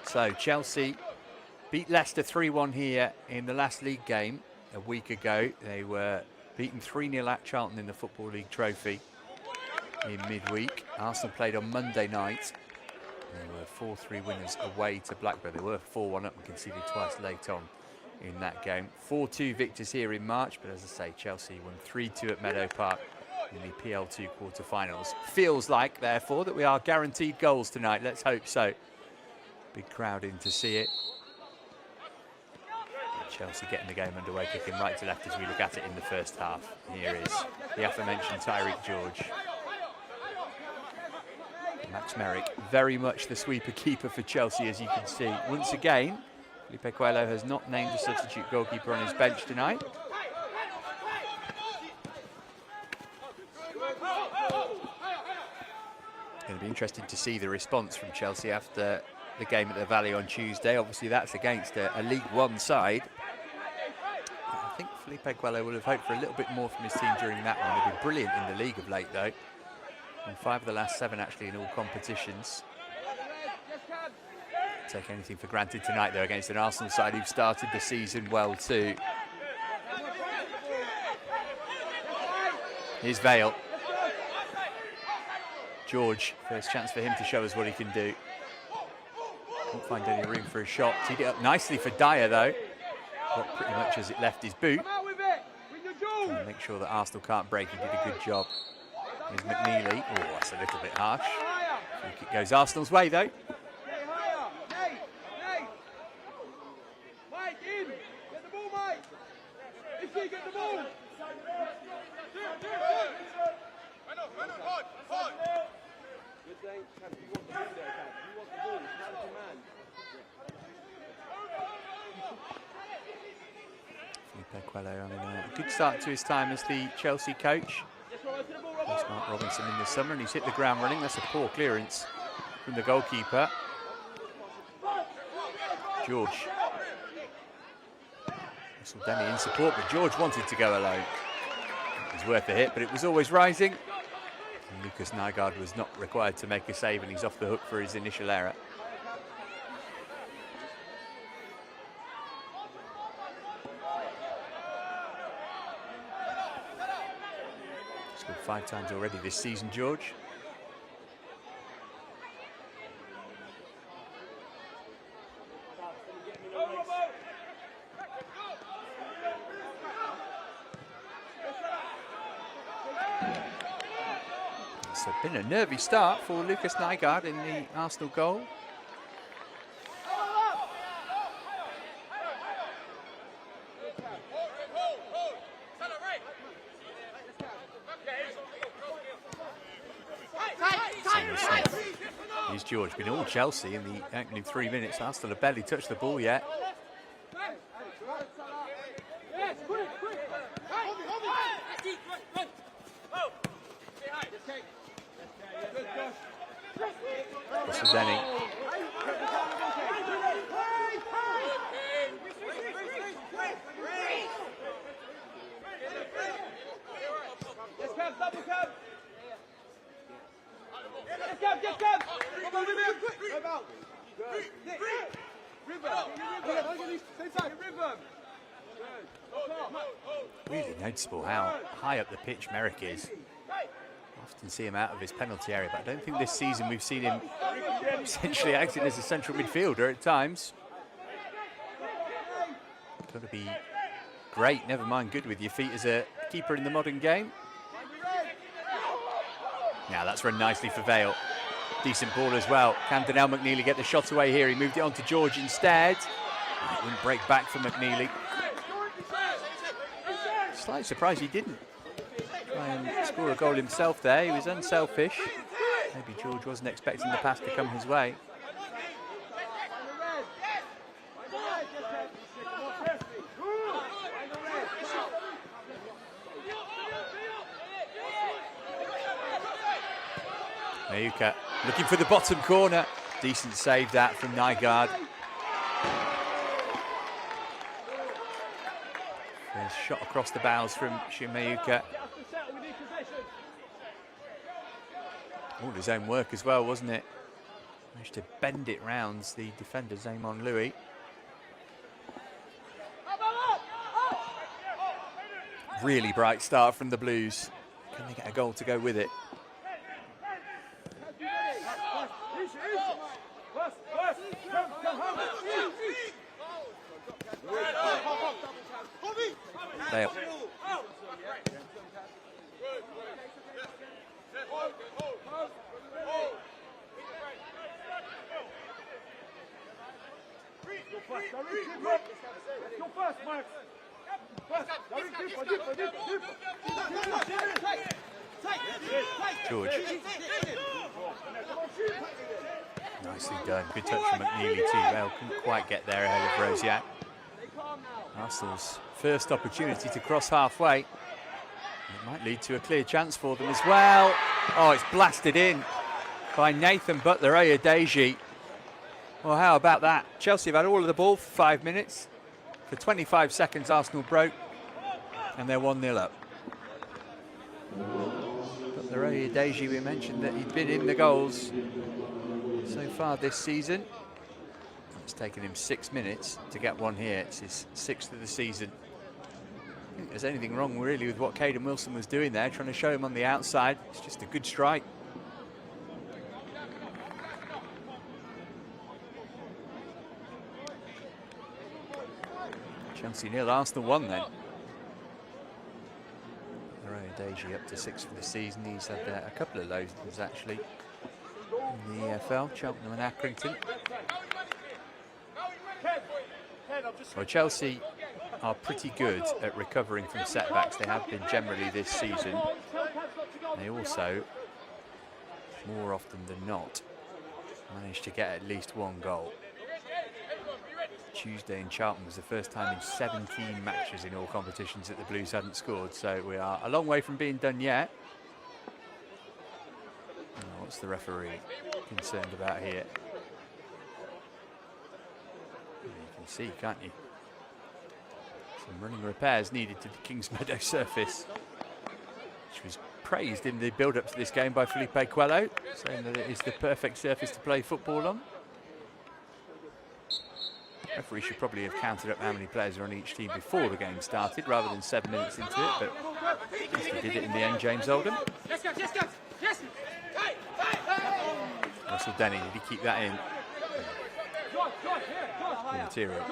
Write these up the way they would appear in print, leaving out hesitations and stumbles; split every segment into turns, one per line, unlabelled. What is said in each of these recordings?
So Chelsea beat Leicester 3-1 here in the last league game a week ago. They were beaten 3-0 at Charlton in the Football League Trophy in midweek. Arsenal played on Monday night. They were 4-3 winners away to Blackburn. They were 4-1 up and conceded twice late on in that game. 4-2 victors here in March, but as I say, Chelsea won 3-2 at Meadow Park in the PL2 quarter-finals. Feels like, therefore, that we are guaranteed goals tonight. Let's hope so. Big crowd in to see it. Chelsea getting the game underway, kicking right to left as we look at it in the first half. Here is the aforementioned Tyreek George. Max Merrick, very much the sweeper keeper for Chelsea, as you can see. Once again, Felipe Coelho has not named a substitute goalkeeper on his bench tonight. Going to be interesting to see the response from Chelsea after the game at the Valley on Tuesday. Obviously, that's against a League One side. I think Felipe Coelho would have hoped for a little bit more from his team during that one. They've been brilliant in the league of late, though. And 5 of the last 7 actually in all competitions. Take anything for granted tonight, though, against an Arsenal side who've started the season well too. Here's Vale. George, first chance for him to show us what he can do. Can't find any room for a shot. Teed it up nicely for Dyer, though. Got pretty much as it left his boot. And make sure that Arsenal can't break. He did a good job. Here's McNeely. Oh, that's a little bit harsh. Free kick goes Arsenal's way, though. Felipe Coelho having a good start to his time as the Chelsea coach. That's Mark Robinson in the summer, and he's hit the ground running. That's a poor clearance from the goalkeeper. George. Whistle Demi in support, but George wanted to go alone. It was worth a hit, but it was always rising. And Lucas Nygaard was not required to make a save, and he's off the hook for his initial error. Scored 5 times already this season, George. It's been a nervy start for Lucas Nygaard in the Arsenal goal. Here's George, been all Chelsea in the opening 3 minutes. Arsenal have barely touched the ball yet. Denny. Really noticeable how high up the pitch Merrick is. Often see him out of his penalty area, but I don't think this season we've seen him essentially acting as a central midfielder at times. Got to be great, never mind good with your feet as a keeper in the modern game. Now that's run nicely for Vale. Decent ball as well. Can Daniel McNeely get the shot away here? He moved it on to George instead. It wouldn't break back for McNeely. Slight surprise he didn't try and score a goal himself there. He was unselfish. Maybe George wasn't expecting the pass to come his way. Mayuka looking for the bottom corner. Decent save that from Nygaard. There's a shot across the bows from Mayuka. All his own work as well, wasn't it? Managed to bend it round the defender, Zaman Louis. Really bright start from the Blues. Can they get a goal to go with it? Dale. George. Nicely done. Good touch from McNeely too. Well, couldn't quite get there ahead of Rosiak. Arsenal's first opportunity to cross halfway. It might lead to a clear chance for them as well. Oh, it's blasted in by Nathan Butler Oyedeji. Well, how about that? Chelsea have had all of the ball for 5 minutes. For 25 seconds, Arsenal broke, and they're 1-0 up. Butler Oyedeji, we mentioned that he'd been in the goals so far this season. It's taken him 6 minutes to get one here. It's his 6th of the season. I don't think there's anything wrong really with what Caden Wilson was doing there, trying to show him on the outside. It's just a good strike. Chelsea 0, Arsenal 1 then. Oyedeji up to 6 for the season. He's had a couple of lows actually in the EFL, Cheltenham and Accrington. Well, Chelsea are pretty good at recovering from setbacks. They have been generally this season. They also, more often than not, managed to get at least one goal. Tuesday in Charlton was the first time in 17 matches in all competitions that the Blues hadn't scored, so we are a long way from being done yet. Oh, what's the referee concerned about here? You can see, can't you? Some running repairs needed to the Kingsmeadow surface, which was praised in the build-up to this game by Felipe Coelho, saying that it is the perfect surface to play football on. The referee should probably have counted up how many players are on each team before the game started, rather than 7 minutes into it, but at least he did it in the end, James Oldham. Russell Denny, did he keep that in? The material.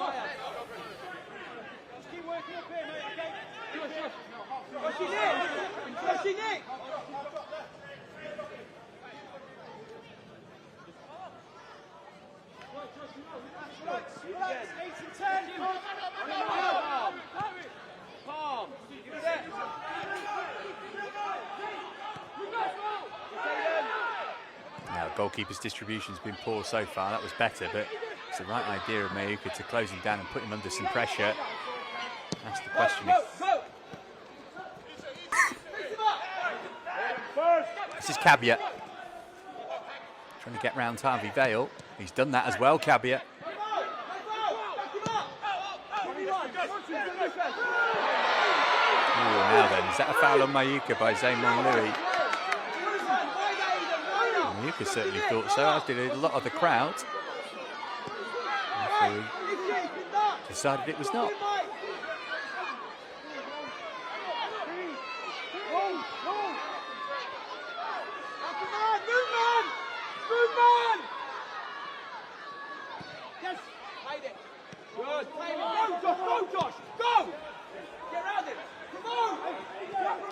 Now, goalkeeper's distribution's been poor so far. That was better, but it's the right idea of Mayuka to close him down and put him under some pressure. That's the question. This is Cabia. Trying to get round Harvey Vale. He's done that as well, Cabia. Ooh, now then, is that a foul on Mayuka by Zaman Louis? Mayuka certainly thought so, as did a lot of the crowd. And decided it was not.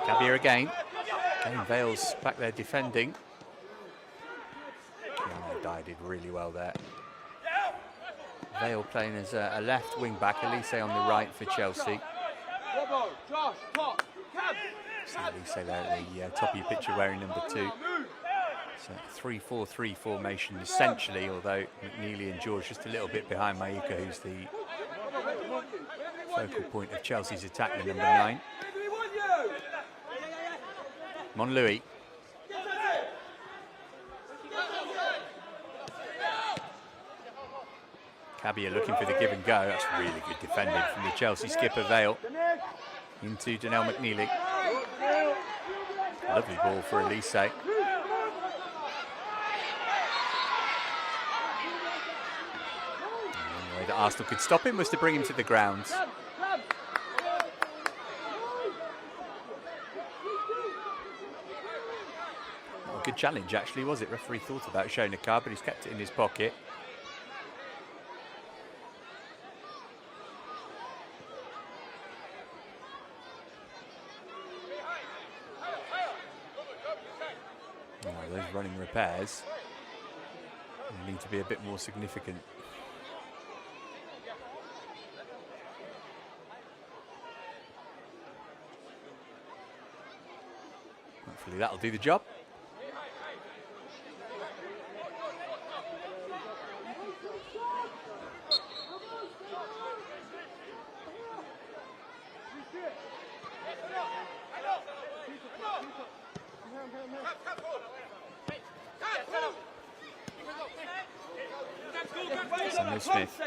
Cabia again. Again, Vale's back there defending. Dye did really well there. Vale playing as a left wing back, Elise on the right for Chelsea. See Elise there at the top of your picture wearing number 2. It's a 3-4-3 formation essentially, although McNeely and George just a little bit behind Mayuka, who's the focal point of Chelsea's attack with number 9. Mon Louis. Cabia looking for the give and go. That's really good defending from the Chelsea skipper Vale. Into Donnell McNeely. Lovely ball for Elise. way that Arsenal could stop him was to bring him to the ground. Not a good challenge, actually, was it? Referee thought about showing a card, but he's kept it in his pocket. Oh, those running repairs need to be a bit more significant. Hopefully that'll do the job. Smith.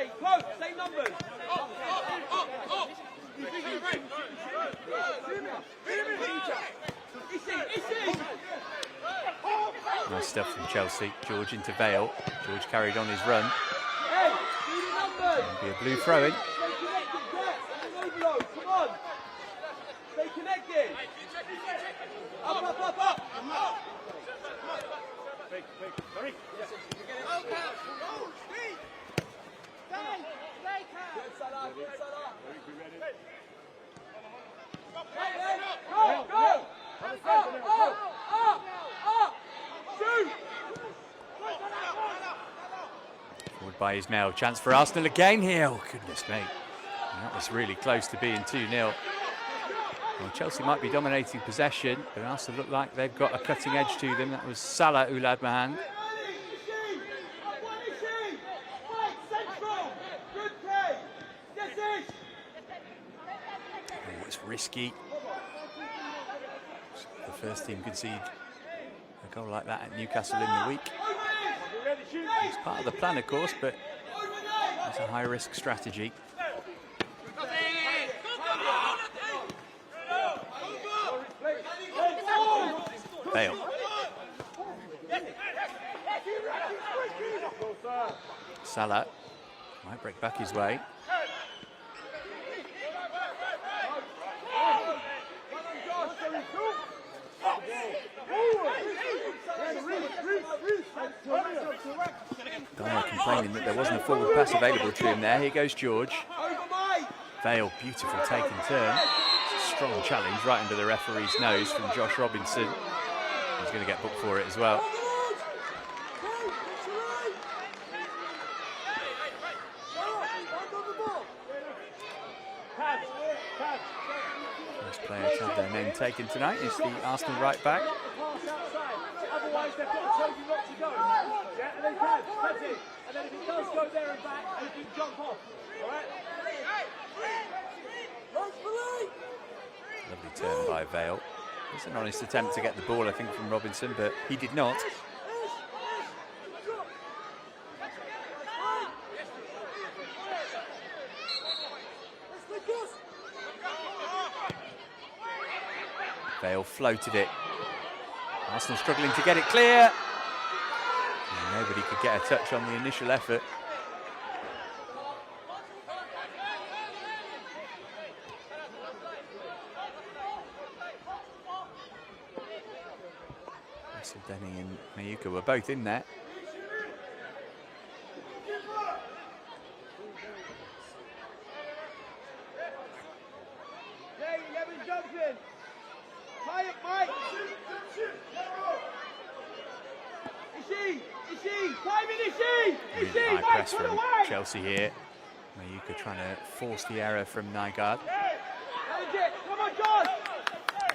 Nice stuff from Chelsea. George into Vale. George carried on his run. It'll be a blue throw-in.
Stay connected. Up.
Forward by Ismail. Chance for Arsenal again here. Oh, goodness me. That was really close to being 2-0. Well, Chelsea might be dominating possession, but Arsenal look like they've got a cutting edge to them. That was Salah Oulad Mahang. Oh, it's risky. The first team concede a goal like that at Newcastle in the week. It's part of the plan, of course, but it's a high-risk strategy. Bale. Salah might break back his way. Dyer complaining that there wasn't a forward pass available to him there. Here goes George. Vale, beautiful take and turn. It's a strong challenge right under the referee's nose from Josh Robinson. He's going to get booked for it as well. First player to have their name taken tonight is the Arsenal right back.
Otherwise, they've got told you not to go. Yeah, and then that's it. And then if it does go there and back, you can jump off. All right?
Lovely turn by Vale. It's an honest attempt to get the ball, I think, from Robinson, but he did not. Vale floated it. Arsenal struggling to get it clear. And nobody could get a touch on the initial effort. Denny and Mayuka were both in there. Really high press from Chelsea here. Mayuka trying to force the error from Nygaard.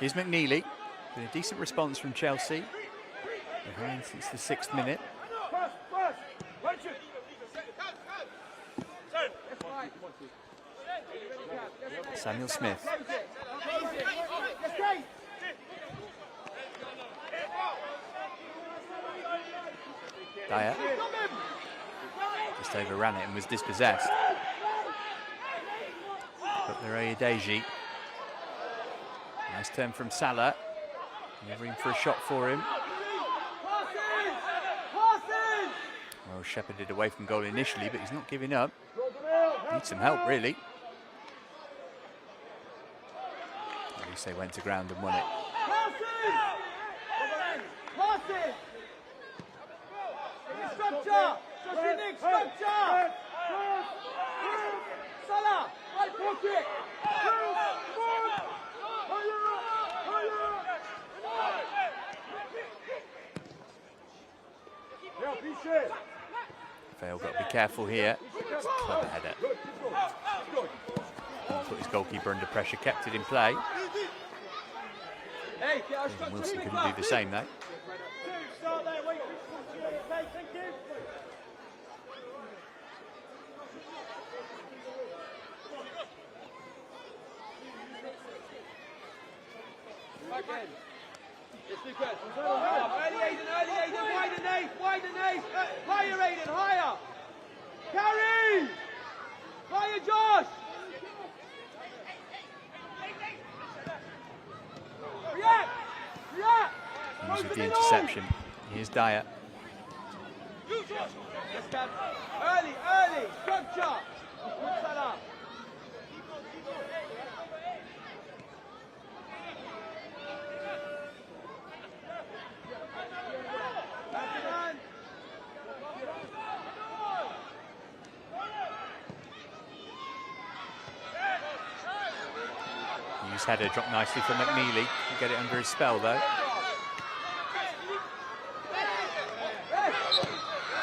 Here's McNeely with a decent response from Chelsea. Behind since the 6th minute. Samuel Smith. Dyer just overran it and was dispossessed. But the Oyedeji. Nice turn from Salah. Room for a shot for him. Well shepherded away from goal initially, but he's not giving up. Need some help, really. At least they went to ground and won it.
Structure! Structure! Salah! Right pocket!
Vale got to be careful here. Clever header. Put his goalkeeper under pressure, kept it in play. Wilson couldn't do the same though.
Early Aiden, wider Nate, higher Aiden, higher! Carry! Higher Josh! React!
Use with the interception. Here's Dyer.
Early, structure! Salah!
His header dropped nicely from McNeely. Can get it under his spell though.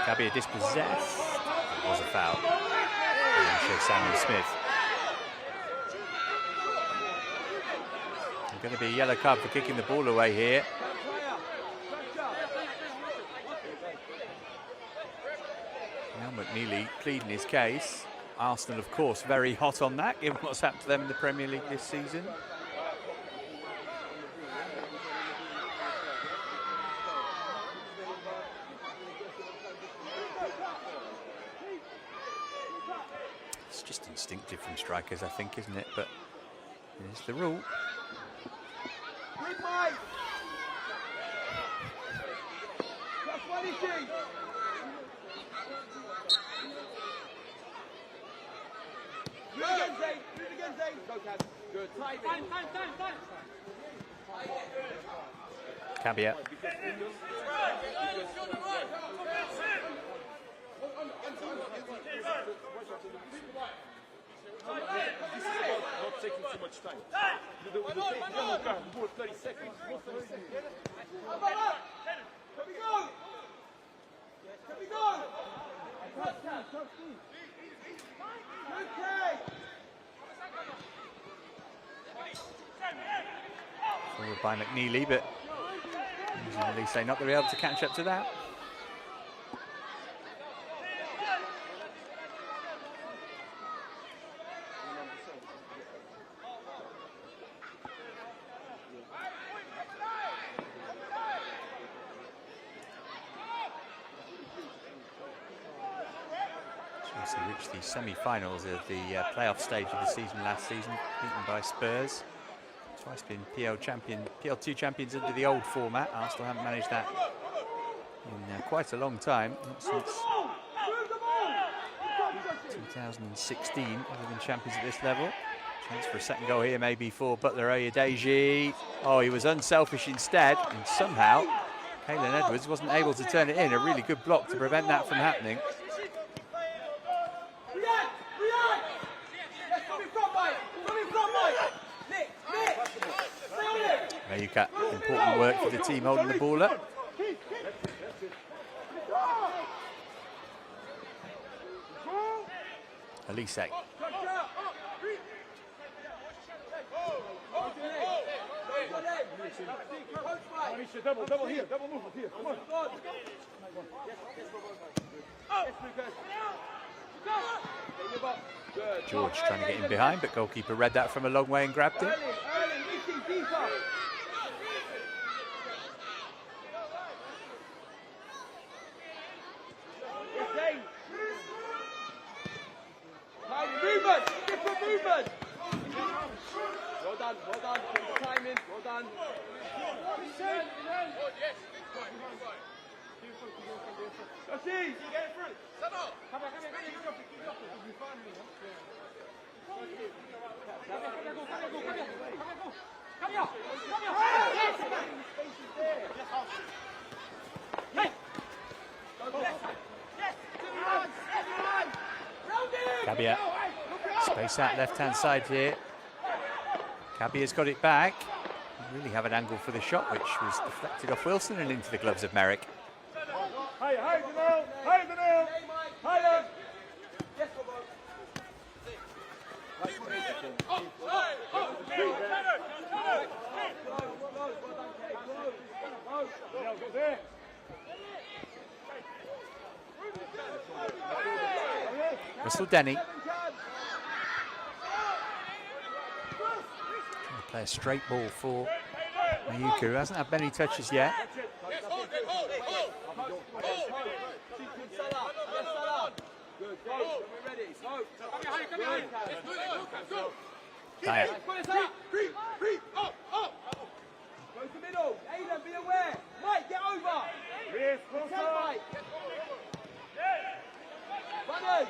Cabia dispossessed. It was a foul. And shows Samuel Smith. There's going to be a yellow card for kicking the ball away here. Now McNeely pleading his case. Arsenal, of course, very hot on that, given what's happened to them in the Premier League this season. It's just instinctive from strikers, I think, isn't it? But it's the rule. Cabia.
Not taking too much time. The 30 seconds. Can we go?
Forward by McNeely, but at least they're not going to be able to catch up to that. Chelsea reached the semi-finals of the playoff stage of the season last season, beaten by Spurs. Twice been PL2 champions under the old format. Arsenal haven't managed that in quite a long time, not since 2016, other than champions at this level. Chance for a second goal here, maybe for Butler Oyedeji. Oh, he was unselfish instead, and somehow Kalen Edwards wasn't able to turn it in. A really good block to prevent that from happening. Mayuka, important work for the team holding the ball up. Alisek.
Double here, double move here. Come on.
George trying to get in behind, but goalkeeper read that from a long way and grabbed it.
Movement! Well done. Timing, well done. Josie, get in front. Come on.
Cabia, space out left-hand side here. Cabia's got it back. Really have an angle for the shot, which was deflected off Wilson and into the gloves of Merrick.
Hey, Danil! Hey, Danil! Higher!
Russell Denny. Play a straight ball for Mayuka, who hasn't had many touches yet. Dyer.
Go to the middle. Aidan, be aware. Mike, get over. Yes, Mike. Runners.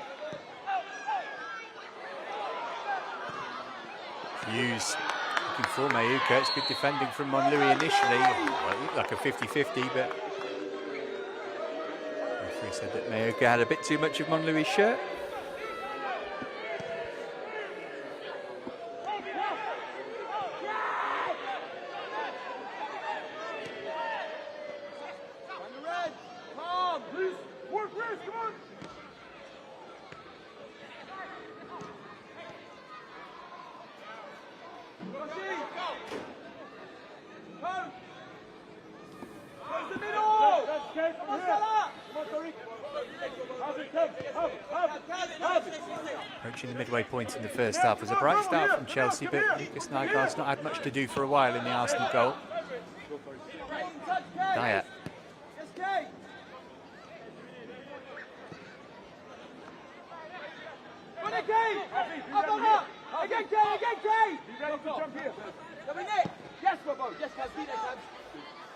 Hughes looking for Mayuka. It's good defending from Monlouis initially. Well, it looked like a 50-50, but the referee said that Mayuka had a bit too much of Monlouis' shirt. Approaching the midway point in the first half was a bright start from Chelsea, but Lucas Nygaard's not had much to do for a while in the Arsenal goal. Dyer.
Yes, Robbo. Yes,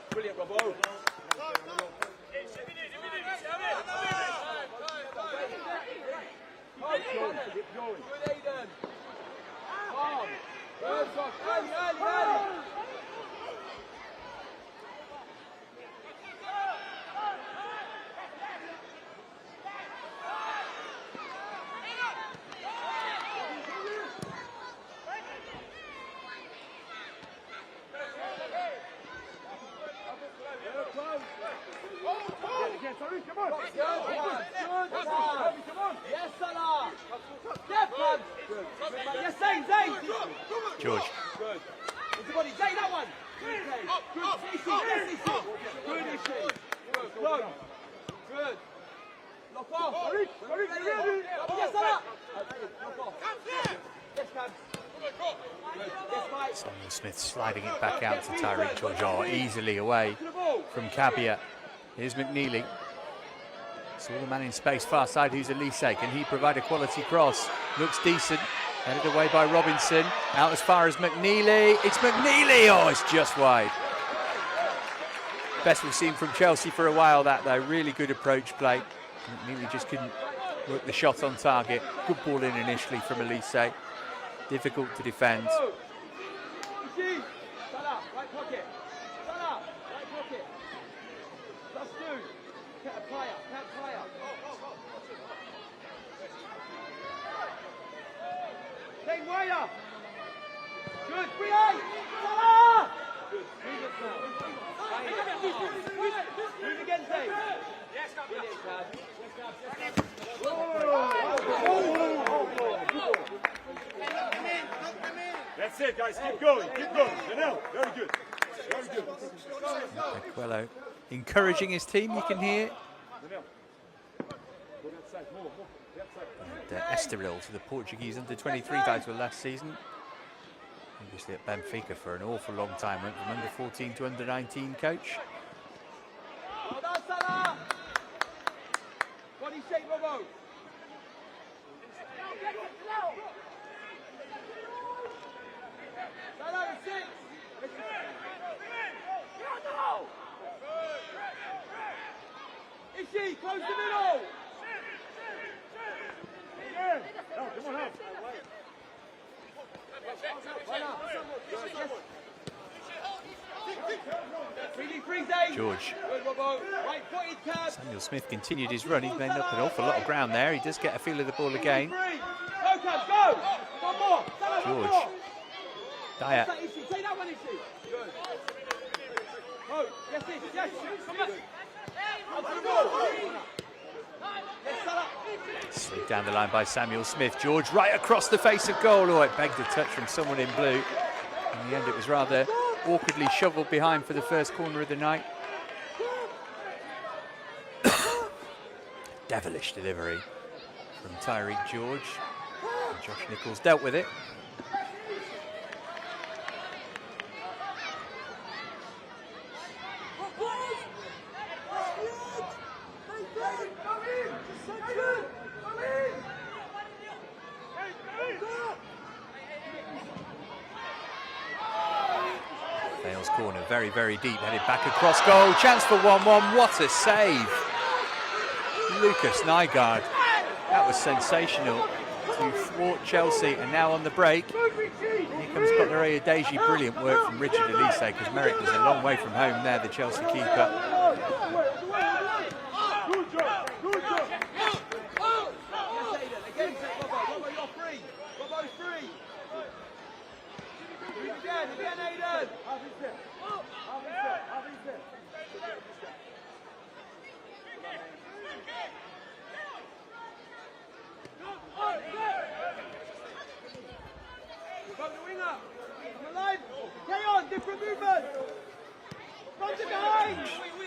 brilliant, Robbo. Keep going. Good, Aidan. Calm. Good, early.
George.
Good. Into body. Zay, that one. Good. Good. Good. Lock off. Yes, Salah. Lock off. Yes, Cam.
Samuel Smith sliding it back out to Tyreek George. Oh, easily away from Cabia. Here's McNeely. Saw the man in space far side who's Elise. Can he provide a quality cross? Looks decent. Headed away by Robinson. Out as far as McNeely. It's McNeely! Oh, it's just wide. Best we've seen from Chelsea for a while, that though. Really good approach play. McNeely just couldn't work the shot on target. Good ball in initially from Elise. Difficult to defend.
Good, free eye! Salah! Good, move again, Dave. Yes, that's it, guys, keep going. Danil, very good.
Aquello encouraging his team, you can hear. And Estoril to the Portuguese under-23 title last season. Obviously at Benfica for an awful long time, went from under-14 to under-19 coach.
Well done, Salah! Body shape, Robo. Salah, 6. Ishi, close the middle. No, come on,
George. Samuel Smith continued his run. He's made up an awful lot of ground there. He does get a feel of the ball again. George. Dyer. Slid down the line by Samuel Smith. George right across the face of goal. Oh, it begged a touch from someone in blue. In the end, it was rather awkwardly shoveled behind for the first corner of the night. Devilish delivery from Tyreek George. And Josh Nichols dealt with it. Vale's corner, very, very deep, headed back across goal. Chance for 1-1. What a save! Lucas Nygaard. That was sensational to thwart Chelsea, and now on the break, here comes Butler Ayodeji. Brilliant work from Richard Elise, because Merrick was a long way from home there, the Chelsea keeper.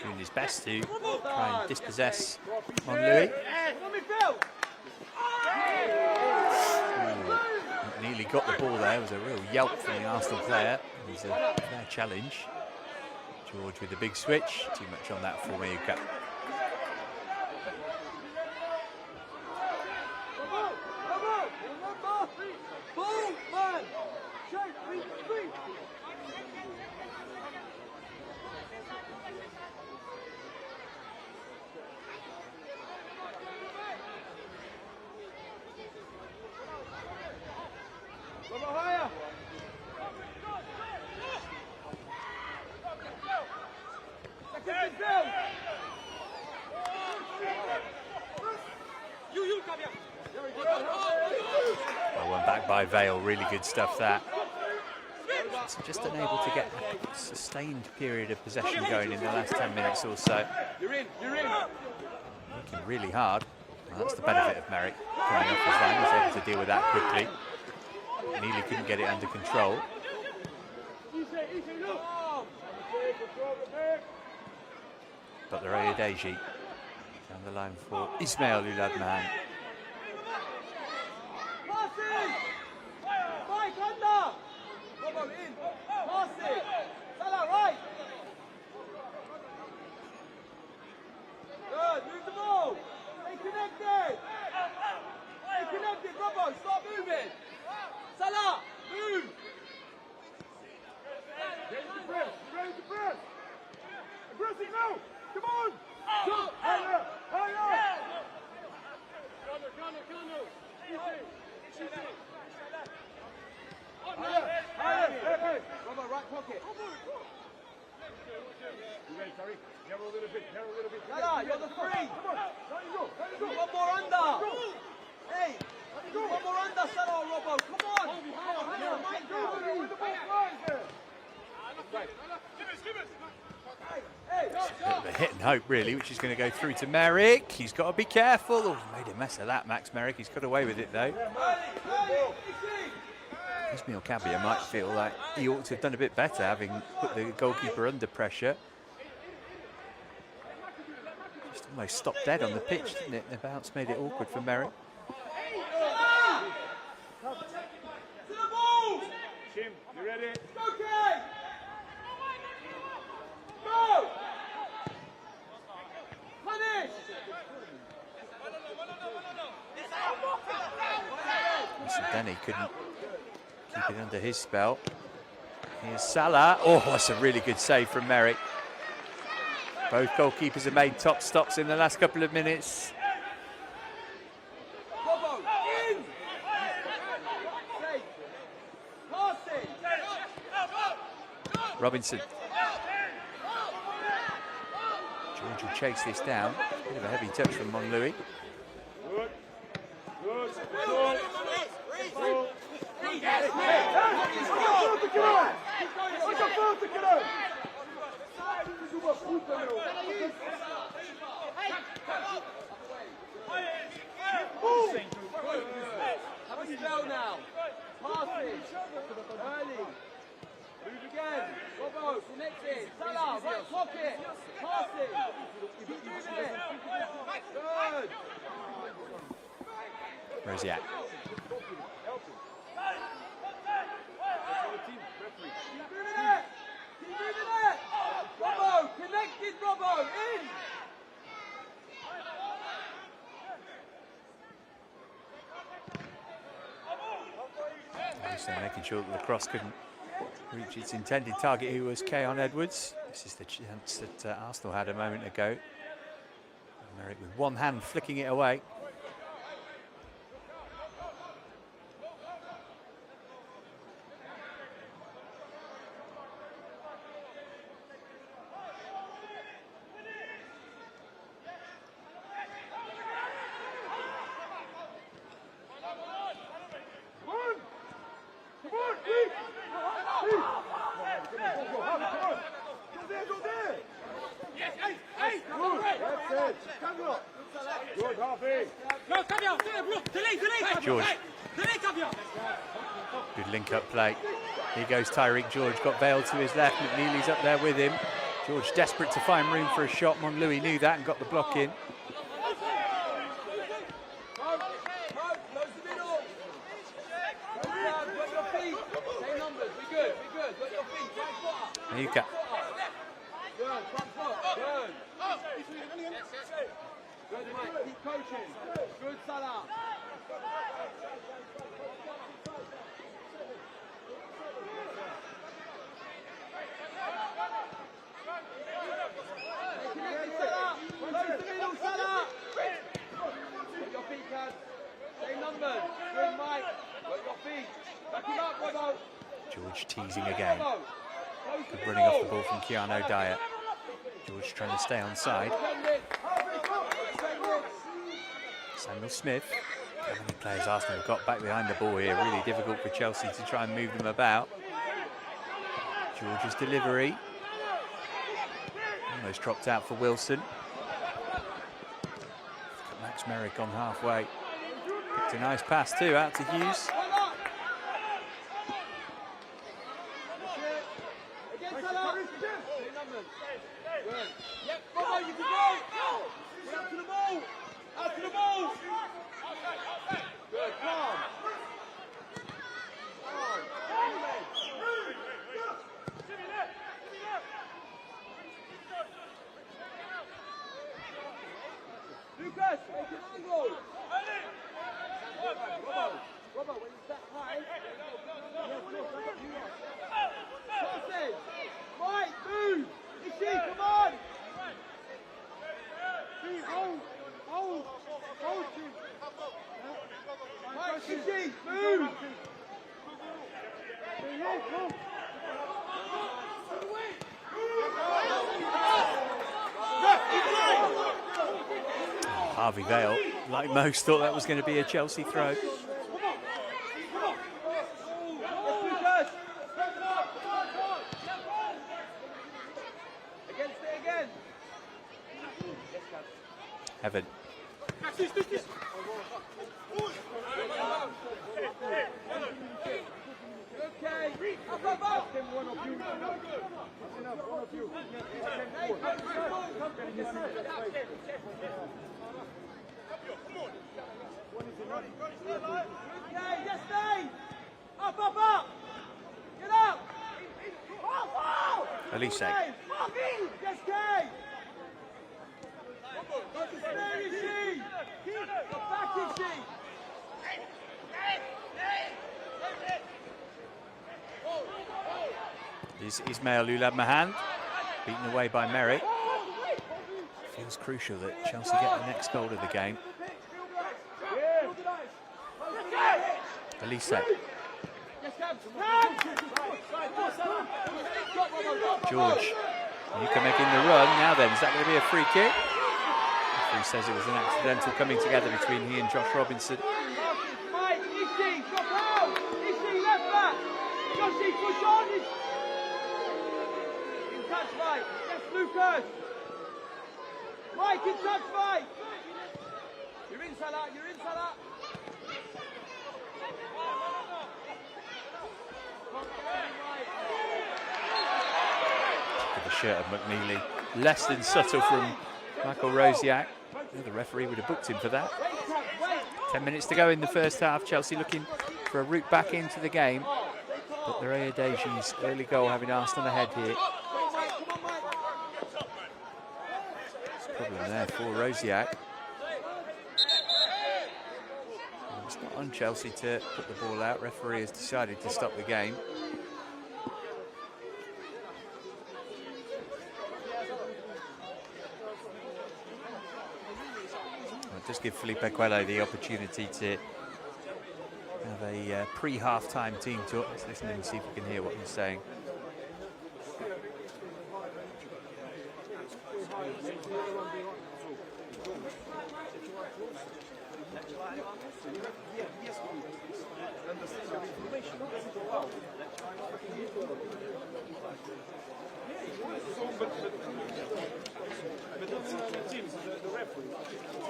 Doing his best to try and dispossess on Louis. Nearly got the ball there. It was a real yelp from the Arsenal player. It was a fair challenge. George with the big switch. Too much on that for me. One back by Vale, really good stuff that. Just unable to get a sustained period of possession going in the last 10 minutes or so. Working really hard. Well, that's the benefit of Merrick coming off his line. He was able to deal with that quickly. Nearly couldn't get it under control. Butler Ayodeji down the line for Ismail Uladman. A hit and hope, really, which is going to go through to Merrick. He's got to be careful. Oh, he made a mess of that, Max Merrick. He's got away with it, though. Ismail Kabia might feel like he ought to have done a bit better, having put the goalkeeper under pressure. Just almost stopped dead on the pitch, didn't it? The bounce made it awkward for Merrick.
Tim, you ready?
Okay! Go! Punish!
So Denny couldn't keep it under his spell. Here's Salah. Oh, that's a really good save from Merrick. Both goalkeepers have made top stops in the last couple of minutes. Robinson. George will chase this down. Bit of a heavy touch from Monlouis.
Have a spell now. Passing. Early. Move again. Robbo, connected. Salah, right pocket. Passing. Keep moving it. Good.
Rosiak.
Keep moving it. Keep moving it. Robbo, connected, Robbo. In.
So making sure that the cross couldn't reach its intended target, who was Keon Edwards. This is the chance that Arsenal had a moment ago. Merrick with one hand flicking it away. George. Good link-up play. Here goes Tyreek George, got Bale to his left. McNeely's up there with him. George desperate to find room for a shot. Monlouis knew that and got the block in. Ayuka.
Good, Mike. Keep coaching. Good, Salah. Close the middle, Salah. Put your feet, Kaz. Same numbers. Good, Mike. Put your feet. Back him up, Robbo.
George teasing again. Good running off the ball from Keanu Dyer. George trying to stay on side. Samuel Smith. How many players Arsenal have got back behind the ball here? Really difficult for Chelsea to try and move them about. George's delivery. Almost dropped out for Wilson. Max Merrick on halfway. Picked a nice pass too out to Hughes.
Lucas, make an angle. Robbo, when he's that high, passes. Mike, move. Ishi, come on. Hold him. Mike, Ishi, move.
Harvey Vale, like most, thought that was going to be a Chelsea throw. Evan.
Up! Get up!
Elise.
Yes, Kay! Back is she!
Is Ismail Ulad-Mahan, beaten away by Merrick. Feels crucial that Chelsea get the next goal of the game. Elise. George Yuka making the run. Now then, is that going to be a free kick? The referee says it was an accidental coming together between he and Josh Robinson.
Mike, Ishi, drop out! Ishi, left back! Joshi, push on! In touch, Mike! Yes, Lucas! Mike, in touch, Mike! You're in, Salah! You're in, Salah!
The shirt of McNeely. Less than subtle from Michael Rosiak. The referee would have booked him for that. 10 minutes to go in the first half. Chelsea looking for a route back into the game. But the Raya Deji's early goal having Arsenal ahead here. It's a problem there for Rosiak. It's not on Chelsea to put the ball out. Referee has decided to stop the game. Just give Felipe Coelho the opportunity to have a pre-half-time team talk. Let's listen and see if we can hear what he's saying.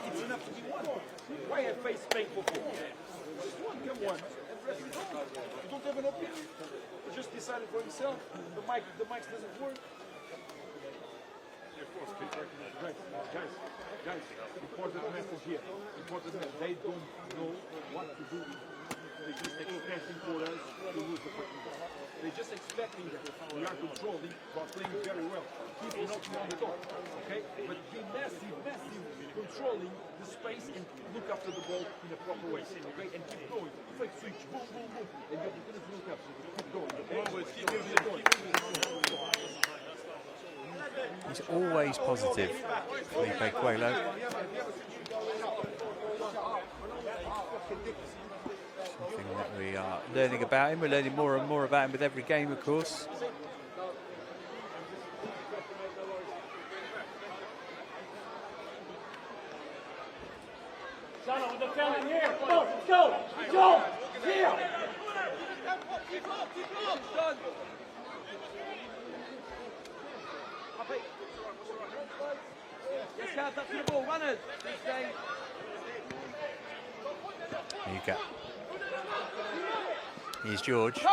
It's enough to be one. Why have face playing for four? Just one, come on. You don't have an opinion. You just decided for himself. The mic doesn't work. Guys, important message here. Important message. They don't know what to do. They're just expecting for us to lose the fucking ball. They're just expecting that we are controlling while playing very well. Keep knocking on the door, okay? But be massive, controlling the space and look after the ball in a proper way, okay? And keep going. Fake switch, boom, boom, boom. And you couldn't look up, so keep going, okay? Keep going.
He's always positive, Felipe Coelho. Something that we are learning about him. We're learning more and more about him with every game, of course.
Salah with the felon here. Go! Here!
Yes, guys, that's the ball. Runners.
There you go. Here's George. To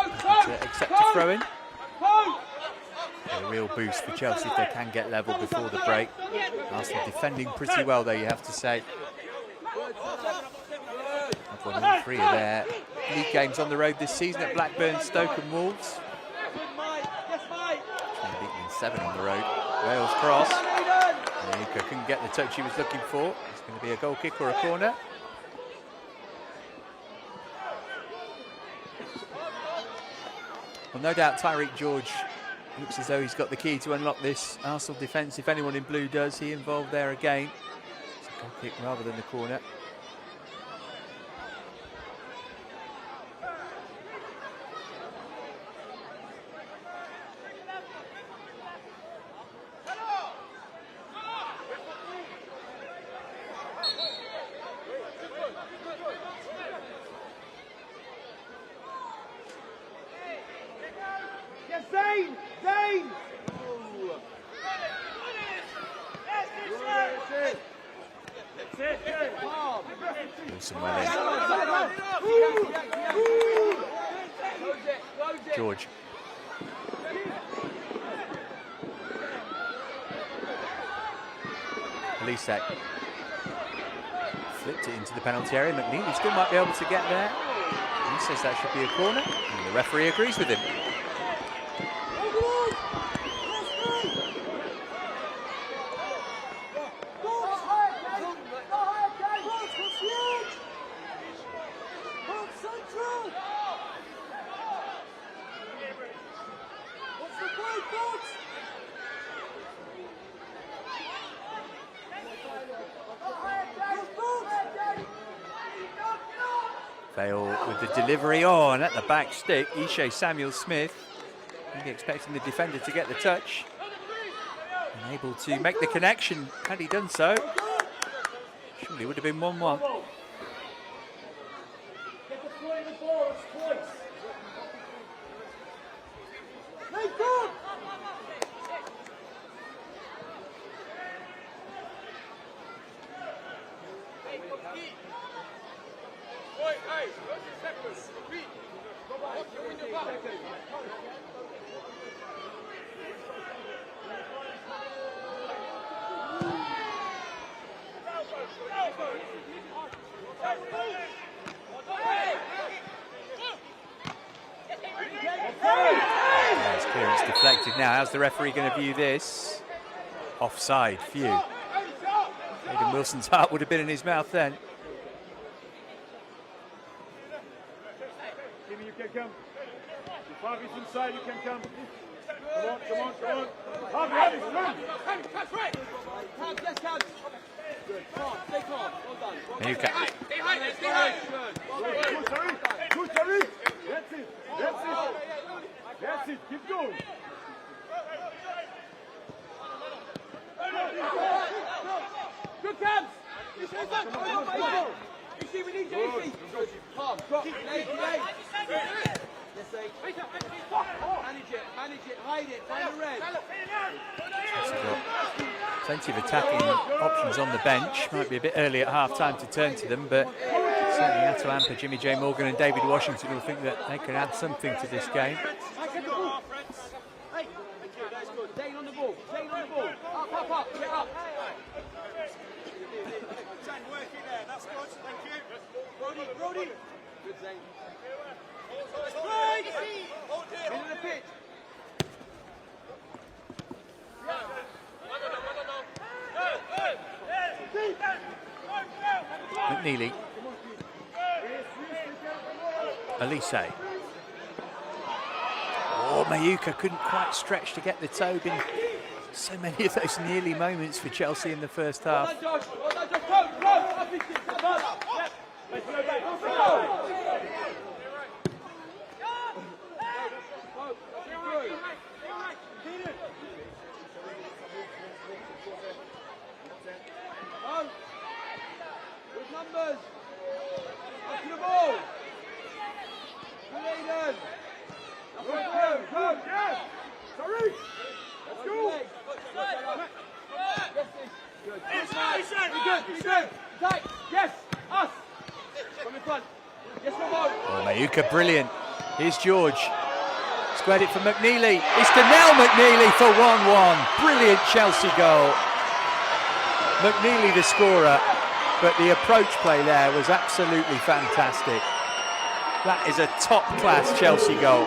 accept a throw-in. A real boost for Chelsea if they can get level before the break. Arsenal defending pretty well, though, you have to say. I've won all three of their league games on the road this season at Blackburn, Stoke and Wolves. Actually beaten in 7 on the road. Wales cross. Yuka couldn't get the touch he was looking for. It's going to be a goal kick or a corner. Well, no doubt Tyreek George looks as though he's got the key to unlock this Arsenal defence. If anyone in blue does, he involved there again. It's a goal kick rather than the corner.
Zane!
Wilson well in. George. Lisek flipped it into the penalty area. McNeely still might be able to get there. He says that should be a corner, and the referee agrees with him. Bale with the delivery on at the back stick. Ishe Samuel-Smith. Maybe expecting the defender to get the touch. Able to make the connection. Had he done so, surely it would have been 1-1. Clearance deflected now. How's the referee going to view this? Offside view. Aidan Wilson's heart would have been in his mouth then.
Jimmy, you can come. If Harvey's inside, you can come. Come on, come on, come on. Harvey, run!
Catch right! Count, yes, count. Good, calm, stay calm. Well done.
There you go.
Stay high, stay high.
Good, Tariq. Good, Tariq. That's it. That's it. That's it. Keep going.
Good camps. You see, we need JC. Calm, drop, lay. Yes, sir. Manage it, hide it, find the red.
Plenty of attacking options on the bench. Might be a bit early at half-time to turn to them, but certainly Atalampa, Jimmy J. Morgan and David Washington will think that they can add something to this game.
Zane on the ball. Up, get up.
Working there, that's good, thank you.
Brody. Good, Zane. Into the pitch.
McNeely. Elise. Oh, Mayuka couldn't quite stretch to get the toe. Been so many of those nearly moments for Chelsea in the first half.
Good numbers. Up to the ball. Good.
Tariq. Let's go.
Good. Tight. Yes. Us. From in front. Yes, Ramon.
Oh, Mayuka, brilliant. Here's George. Squared it for McNeely. It's to Nell McNeely for 1-1. Brilliant Chelsea goal. McNeely the scorer, but the approach play there was absolutely fantastic. That is a top-class Chelsea goal.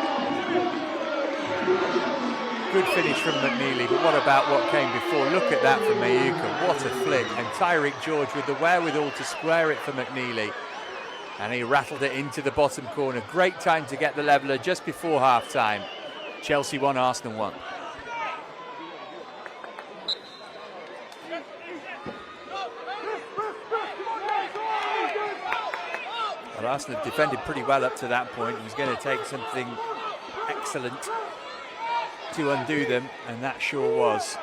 Good finish from McNeely, but what about what came before? Look at that from Mayuka. What a flick. And Tyreek George with the wherewithal to square it for McNeely. And he rattled it into the bottom corner. Great time to get the leveller just before half-time. Chelsea 1, Arsenal 1. Well, Arsenal have defended pretty well up to that point. It was going to take something excellent to undo them, and that sure was.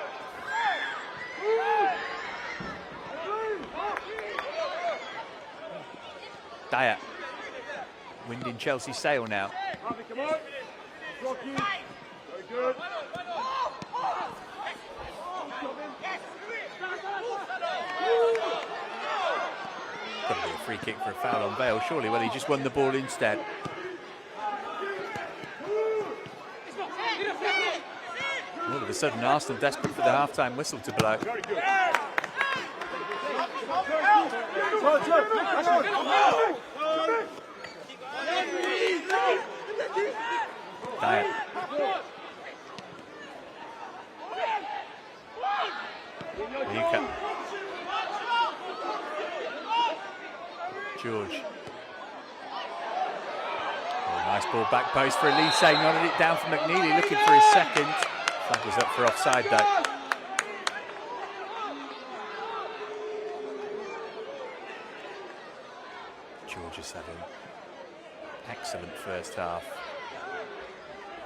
Dyer. Wind in Chelsea's sail now.
Come on. Rocky. Very good.
Got to be a free kick for a foul on Bale, surely. Well, he just won the ball instead. All of a sudden, Arsenal desperate for the half-time whistle to blow.
Very good.
Dyer. Mayuka. George. Oh, nice ball back post for Elise. Nodded it down for McNeely, looking for his second. Flag was up for offside though. George has had an excellent first half.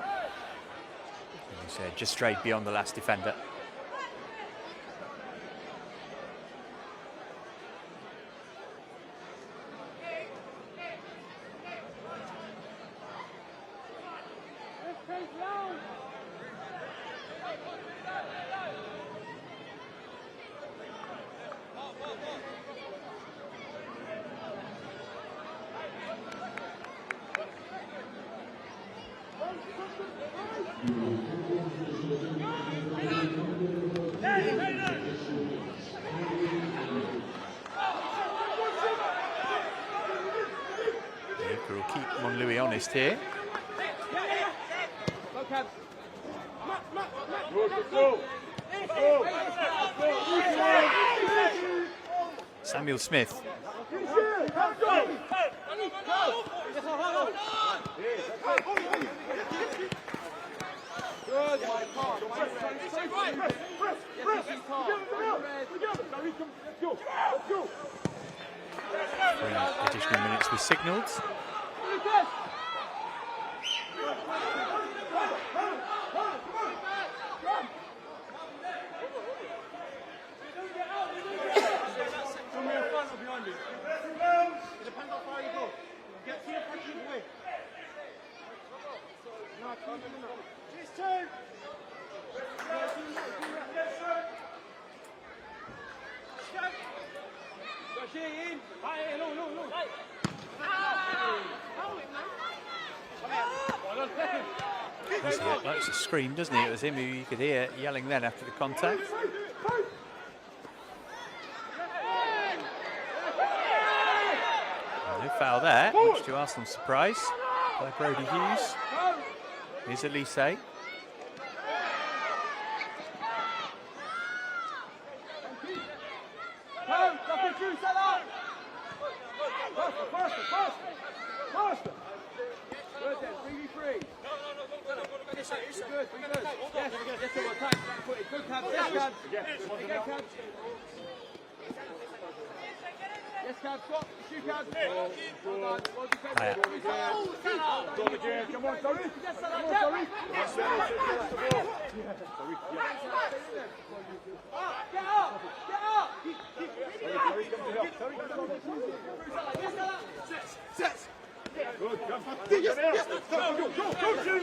As you said, just strayed beyond the last defender. Baker will keep Monlouis honest here. Samuel Smith. Three additional minutes were signalled. He likes to scream, doesn't he? It was him who you could hear yelling then after the contact. No foul there, much to Arsenal's surprise, by Brody Hughes. Here's Elise.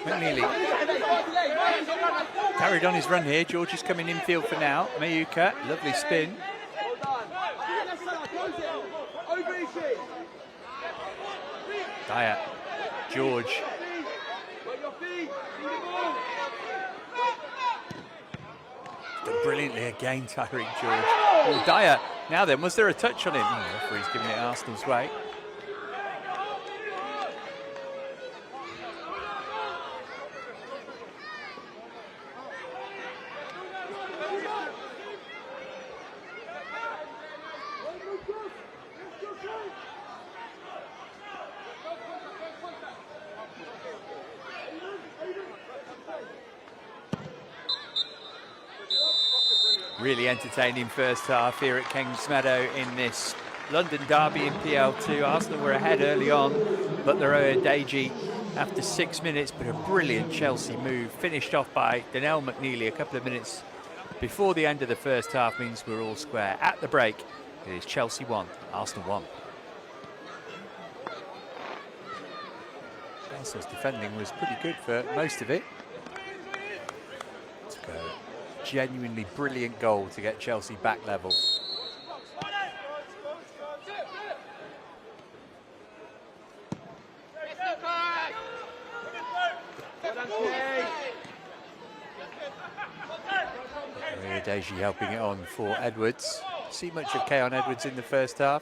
McNeely carried on his run here. George is coming infield for now. Mayuka, lovely spin. Dyer, George. Done brilliantly again, Tyreek George. Oh, Dyer. Now then, was there a touch on him? Oh, the referee's giving it Arsenal's way. Really entertaining first half here at Kingsmeadow in this London derby in PL2. Arsenal were ahead early on, but Oyedeji after 6 minutes, but a brilliant Chelsea move, finished off by Donnell McNeely a couple of minutes before the end of the first half, means we're all square. At the break, it is Chelsea 1, Arsenal 1. Arsenal's defending was pretty good for most of it. Let's go. Genuinely brilliant goal to get Chelsea back level. Oyedeji helping it on for Edwards. See much of Keon Edwards in the first half.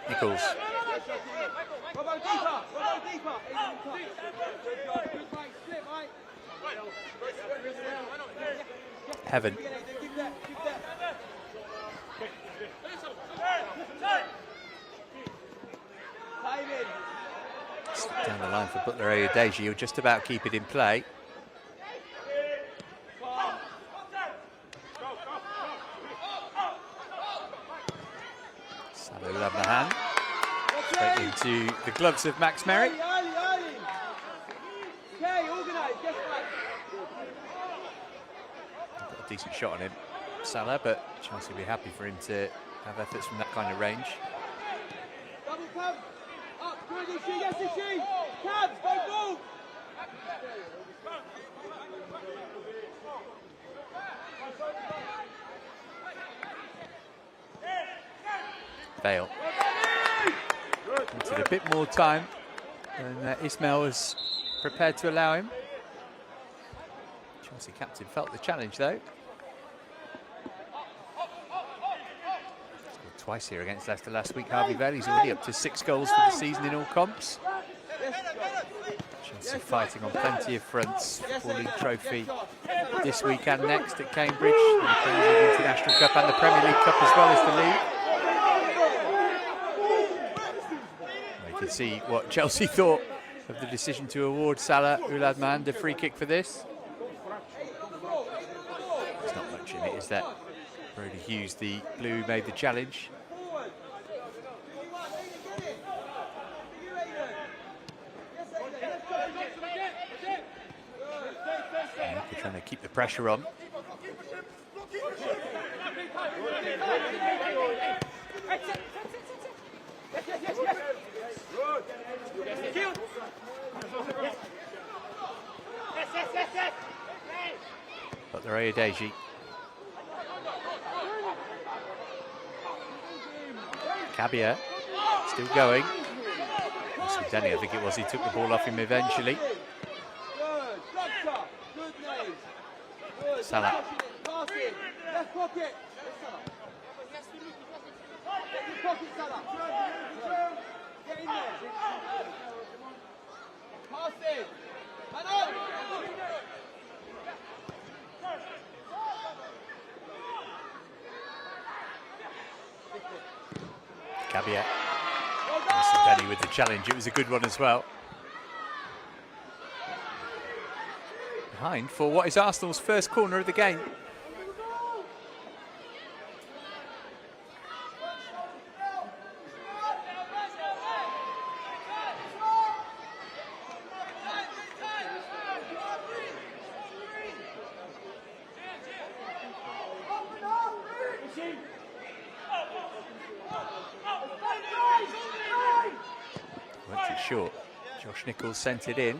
Nichols. Heaven. Down the line for Butler Oyedeji, who'll just about keep it in play. Salah will have the hand. Straight into the gloves of Max Merrick. Got a decent shot on him, Salah, but Chelsea will be happy for him to have efforts from that kind of range.
Up, good, Ishi, yes, Ishi. Cabs, go move.
Bale. Wanted a bit more time, and Ismail was prepared to allow him. Chelsea captain felt the challenge though. Scored twice here against Leicester last week. Harvey Vale, he's already up to 6 goals for the season in all comps. Chelsea fighting on plenty of fronts. Football League trophy this week and next at Cambridge. And the Premier League International Cup and the Premier League Cup as well as the league. You can see what Chelsea thought of the decision to award Salah Ouladman the free kick for this. There's not much in it, is there? Brody Hughes, the blue, who made the challenge. They're trying to keep the pressure on. But the Ayodeji. Cabia still going. Denny, I think it was, he took the ball off him eventually. Salah. Cabia. Denny with the challenge, it was a good one as well. Behind for what is Arsenal's first corner of the game. Went too short. Josh Nichols sent it in.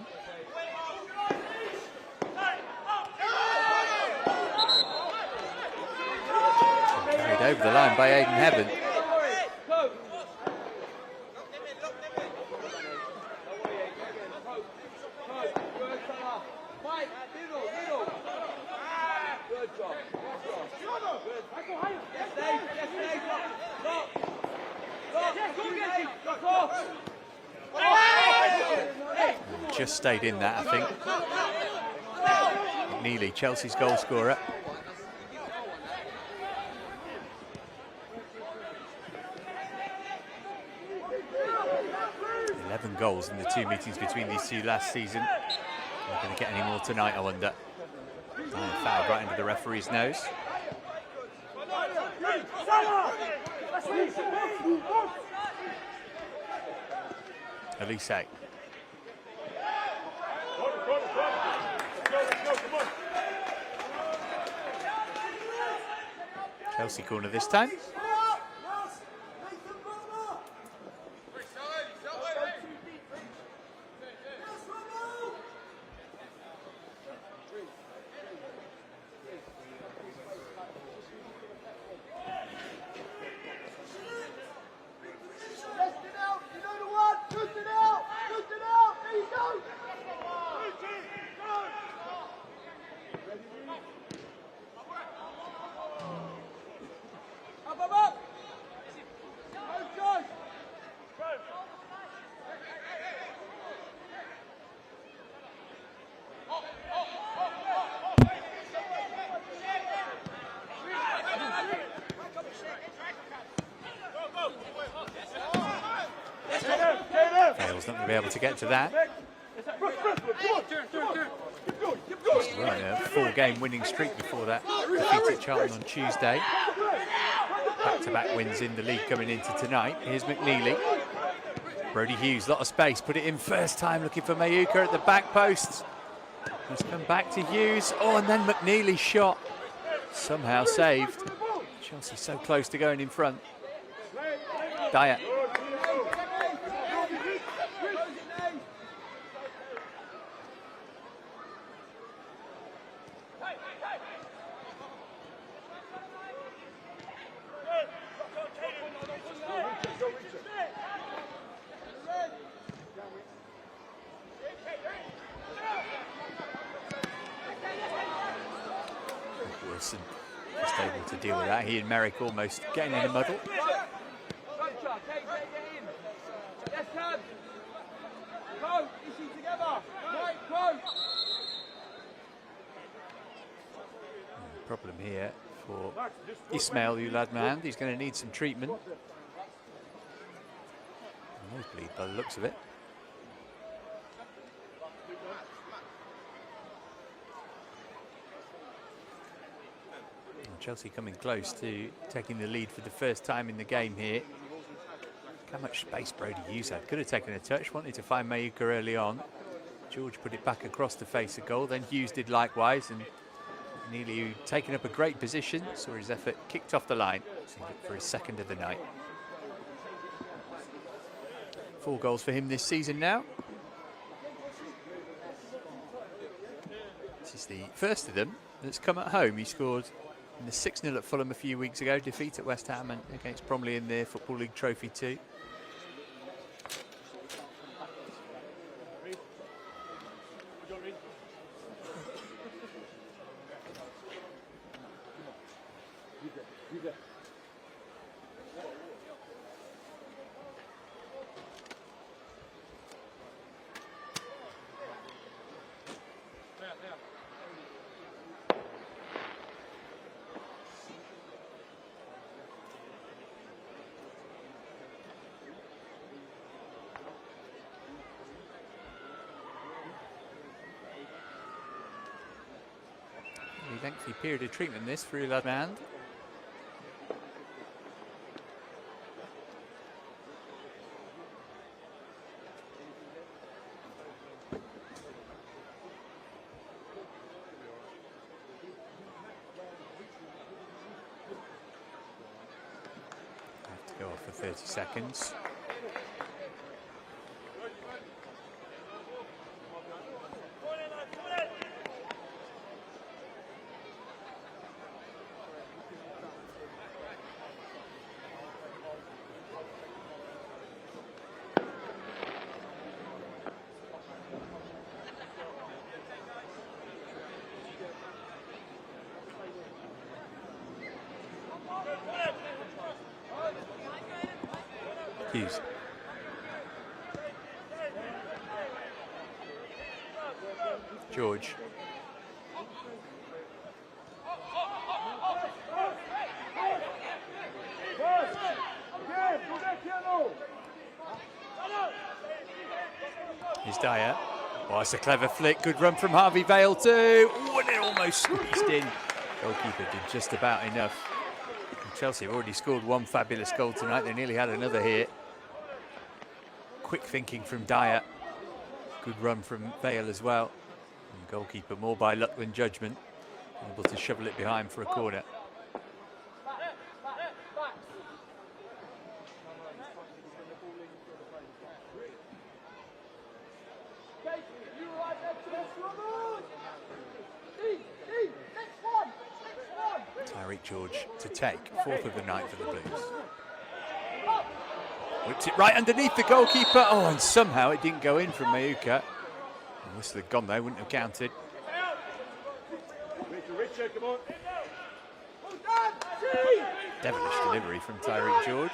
Carried over the line by Aidan Heaven. Just stayed in that, I think. McNeely, Chelsea's goal scorer. Goals in the 2 meetings between these two last season. Not going to get any more tonight, I wonder. Foul right into the referee's nose. Elise. Chelsea corner this time. Bale's not going to be able to get to that. Just running a 4-game winning streak before that defeat at Charlton on Tuesday. Back-to-back wins in the league coming into tonight. Here's McNeely. Brody Hughes, lot of space, put it in first time, looking for Mayuka at the back post. He's come back to Hughes. Oh, and then McNeely's shot. Somehow saved. Chelsea so close to going in front. Dyer. Just able to deal with that. He and Merrick almost getting in a muddle. Problem here for Ismail Uladman. He's going to need some treatment. Nosebleed by the looks of it. And Chelsea coming close to taking the lead for the first time in the game here. Look how much space Brody Hughes had. Could have taken a touch, wanted to find Mayuka early on. George put it back across the face of goal, then Hughes did likewise, and Neely taking up a great position, saw his effort kicked off the line for his second of the night. 4 goals for him this season now. This is the first of them that's come at home. He scored in the 6-0 at Fulham a few weeks ago, defeat at West Ham and against Bromley in the Football League Trophy too. Lengthy period of treatment this for Uladman. Have to go off for 30 seconds. Hughes. George. Here's Dyer. Oh, it's a clever flick. Good run from Harvey Vale too. Oh, and it almost squeezed in. Goalkeeper did just about enough. And Chelsea have already scored one fabulous goal tonight. They nearly had another here. Quick thinking from Dyer. Good run from Vale as well. And goalkeeper more by luck than judgment. Able to shovel it behind for a corner. Tyreek George to take, 4th of the night for the Blues. Whips it right underneath the goalkeeper. Oh, and somehow it didn't go in from Mayuka. And whistle had gone there, wouldn't have counted. Devilish delivery from Tyreek George.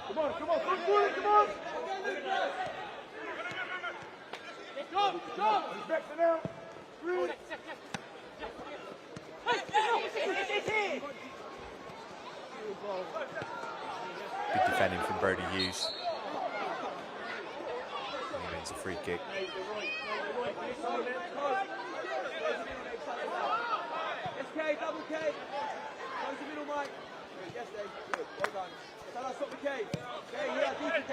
Come on, come on, come on! Back to now.
Good defending from Brody Hughes. And he wins a free kick.
SK, double K. Close the middle, Mike. Yes, Dave. Good. Well done. Salah, stop the K. K, here, deep K.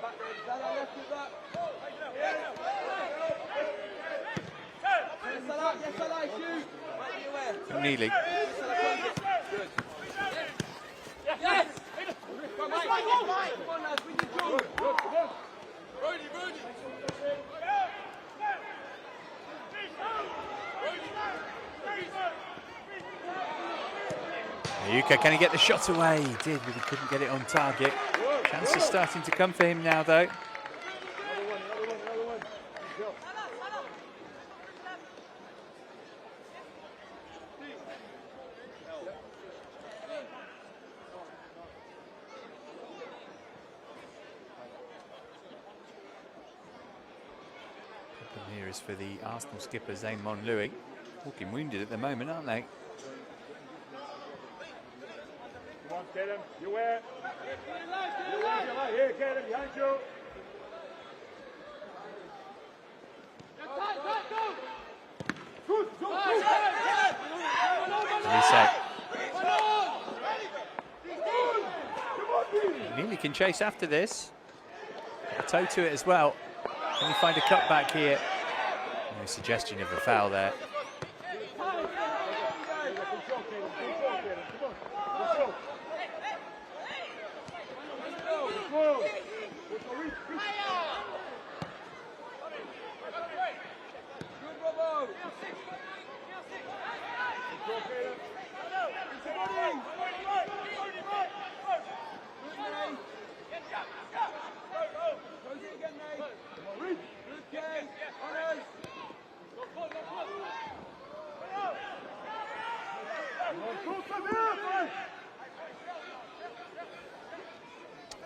Back there. Salah, left it back. Salah, yes, Salah, shoot. Right, be aware.
Neely.
Good. Yes! Come on, Mike. Come on, lads. We need John. Come on. Brody.
Mayuka, can he get the shot away? He did, but he couldn't get it on target. Chances starting to come for him now, though. as for the Arsenal skipper, Zayn Monlouis. Walking wounded at the moment, aren't they?
Come on, get him. You where? Here, get him. Behind you.
Nearly can chase after this. A toe to it as well. Can he find a cutback here? No suggestion of a foul there.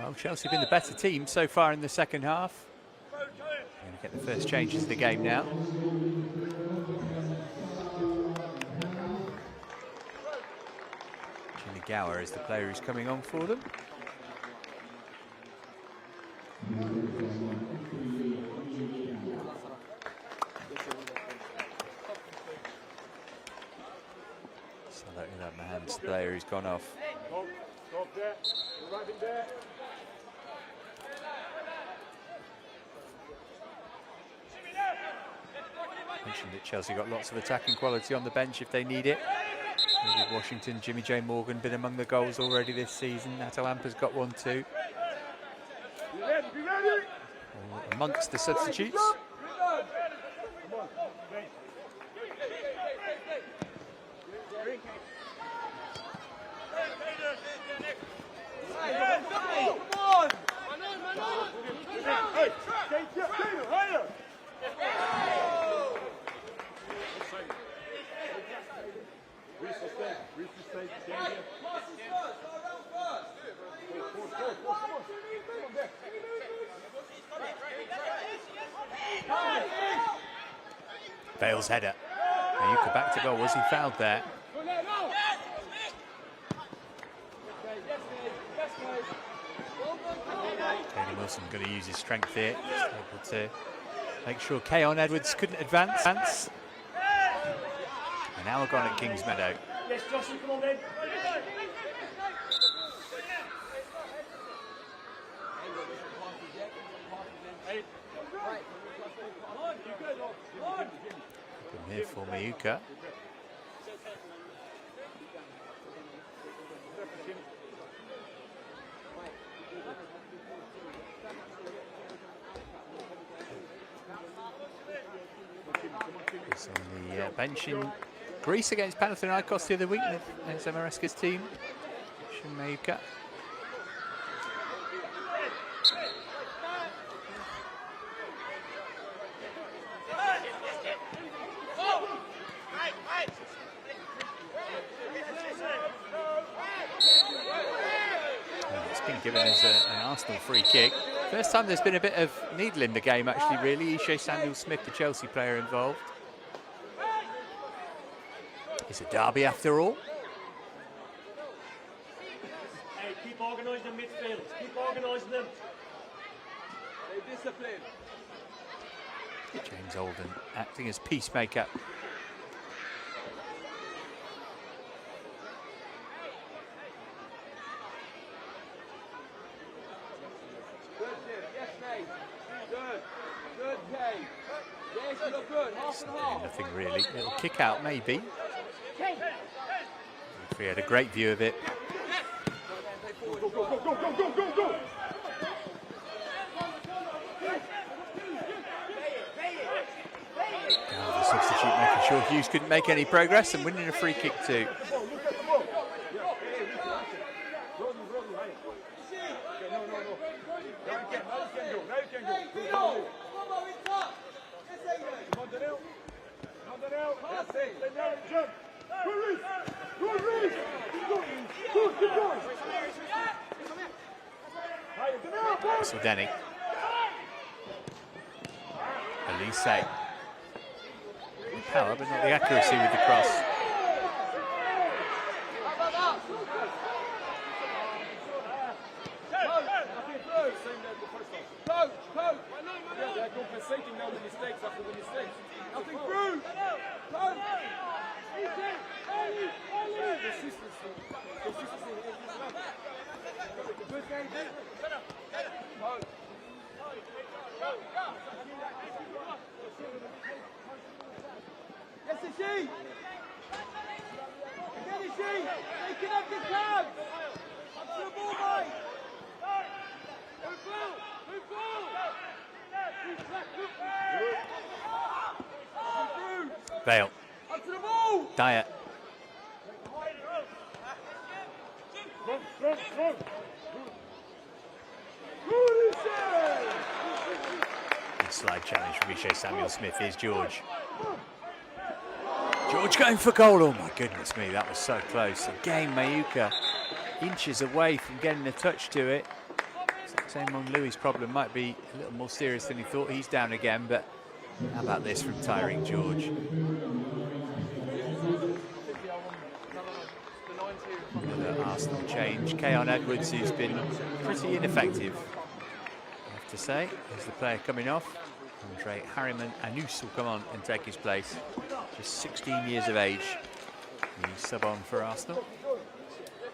Well, Chelsea have been the better team so far in the second half. We're going to get the first changes of the game now. Jimmy Gower is the player who's coming on for them. So that Mahan's the player who's gone off.
Stop there. You're right in there.
Mentioned that Chelsea got lots of attacking quality on the bench if they need it. With Washington, Jimmy J. Morgan been among the goals already this season. Atalampa's got one too.
Be ready, be ready.
Amongst the substitutes. Bale's header. Ayuka back to goal. Was he fouled there? Tony Wilson going to use his strength here. Able to make sure Keon Edwards couldn't advance. And now we're gone at Kings Meadow.
Yes, Joshua, come on then.
From here for Mayuka. He's on the bench in Greece against Panathinaikos the other week. There's Amareska's team. Mayuka. It's been given as an Arsenal free kick. First time there's been a bit of needle in the game, actually, really. Ishe Samuel-Smith, the Chelsea player, involved. It's a derby after all.
Hey, keep organising the midfield. Keep organising them.
Stay disciplined.
James Alden acting as peacemaker.
Good, Jim. Yes, mate. Good. Good, Kay. Yes, you look good. Half and half.
Nothing really. Little kick out, maybe. If we had a great view of it.
Go, go, go, go, go, go, go, go.
The substitute making sure Hughes couldn't make any progress and winning a free kick too. So Denny. Elise. power, but not the accuracy with the cross.
They're compensating now the mistakes after the mistakes.
Nothing through.
Consistency in this level.
Good game, dude. Yes, it's she. Again, it's she. They can have this cab. Up to the ball, mate. Move ball.
Vale.
Up to the ball.
Dyer. Good slide challenge from Riche Samuel-Smith. Here's George. George going for goal. Oh my goodness me, that was so close. Again, Mayuka inches away from getting a touch to it. Saying Louis' problem might be a little more serious than he thought. He's down again, but how about this from Tyreek George? Another Arsenal change. Keon Edwards, who's been pretty ineffective, I have to say. There's the player coming off. Andre Harriman Anus will come on and take his place. Just 16 years of age. He's sub on for Arsenal.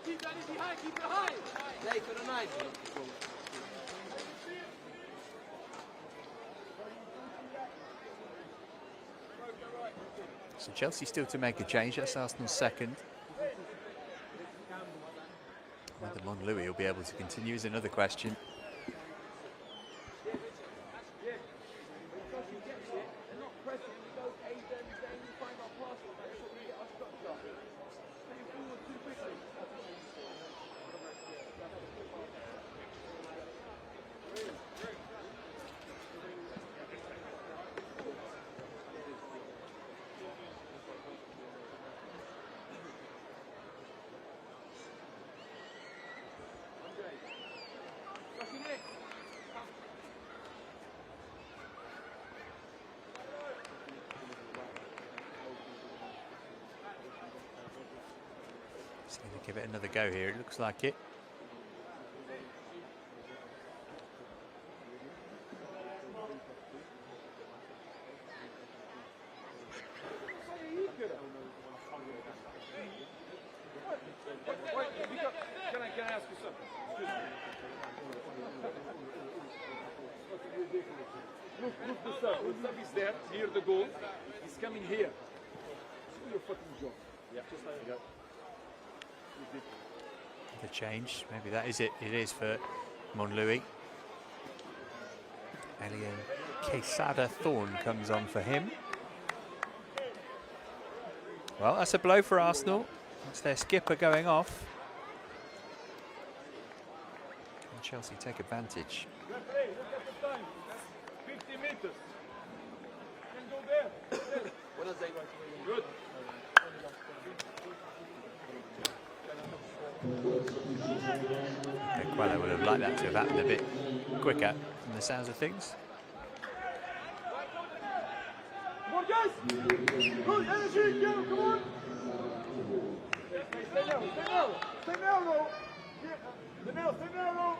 Keep it high. Late for the night.
So Chelsea still to make a change. That's Arsenal's second. Whether Monlouis will be able to continue is another question. Just going to give it another go here. It looks like it.
Can I ask you something? Excuse me. Look the sub. The sub is there, near the goal. He's coming here. Do your fucking job. Yeah, just like that.
The change. Maybe that is it. It is for Monlouis. Elian Quesada Thorne comes on for him. Well, that's a blow for Arsenal. That's their skipper going off. Can Chelsea take advantage?
Look at the time. 50 meters. Can go there. Good.
Well, I would have liked that to have happened a bit quicker from the sounds of things.
Come on, guys. Good energy. Go. Come on. Stay now. Stay narrow. Stay narrow.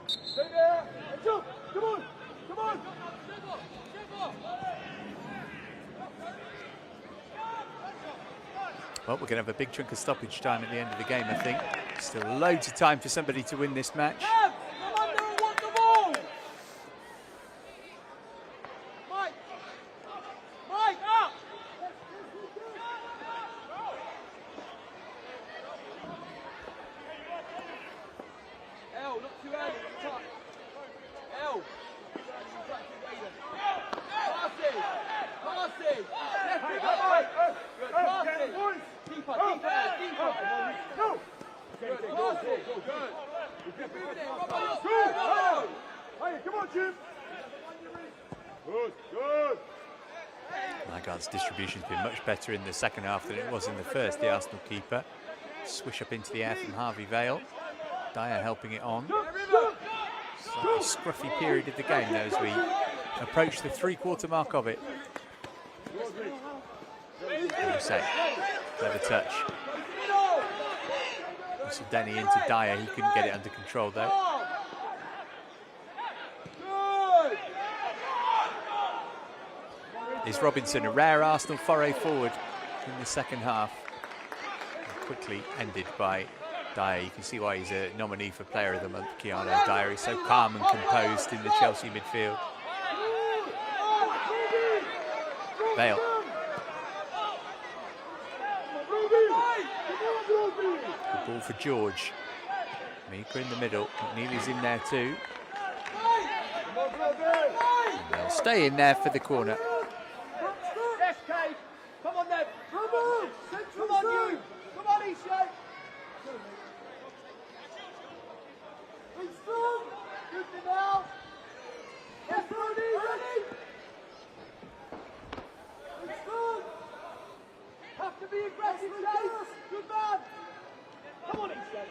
Stay there. And jump. Come on.
Well, we're going to have a big chunk of stoppage time at the end of the game, I think. Still loads of time for somebody to win this match.
Come under and want the ball. Mike, up. L, not too early. Touch. L. Passing. Left big up. Good passing. Deeper.
Go.
Good passing. Good. Keep moving it. Robbo.
Hey, come on, Jim. Good.
Nygaard's distribution's been much better in the second half than it was in the first. The Arsenal keeper. Swish up into the air from Harvey Vale. Dyer helping it on. Slightly scruffy period of the game though as we approach the three-quarter mark of it. Say, clever touch. Also Denny into Dyer. He couldn't get it under control though. Is Robinson a rare Arsenal foray forward in the second half? Quickly ended by Dyer. You can see why he's a nominee for Player of the Month, Keanu Dyer. He's so calm and composed in the Chelsea midfield. Vale. Good ball for George. Mika in the middle. McNeely's in there too. And they'll stay in there for the corner.
Come on then. Come on. Come on you. Come on Isha. It's strong. Good now. Yes, ready. It's strong. Have to be aggressive, Chase. Good man. Come on, Isha.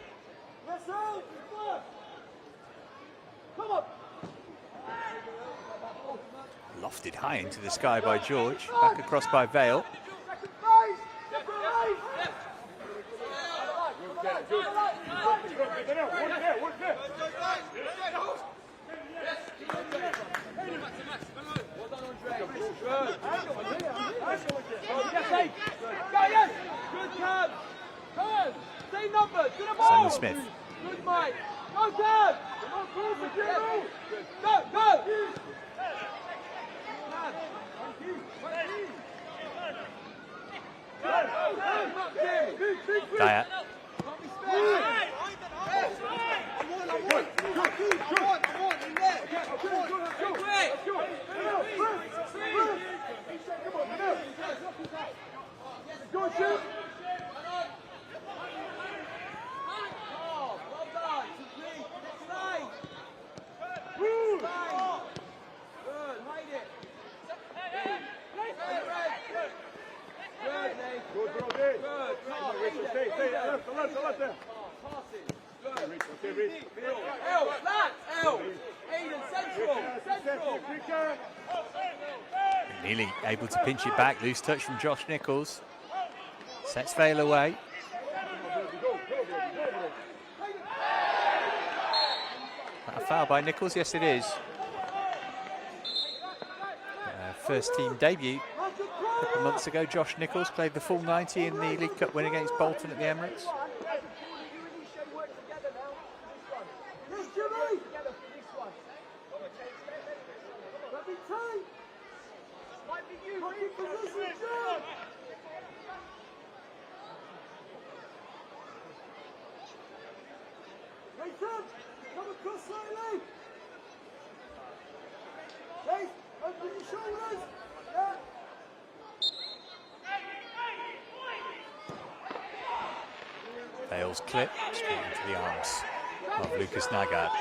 Let's go. Come on.
Lofted high into the sky by George. Back across by Vale. Samuel Smith.
Good Mike. Go, Dad. Go.
Dyer. Nearly able to pinch it back. Loose touch from Josh Nichols. Sets Vale away. A foul by Nichols? Yes, it is. First team debut a couple of months ago. Josh Nichols played the full 90 in the League Cup win against Bolton at the Emirates.
Come across slightly. Chase, open your shoulders. Yeah.
Vale's clip straight into the arms of Lucas Nagard.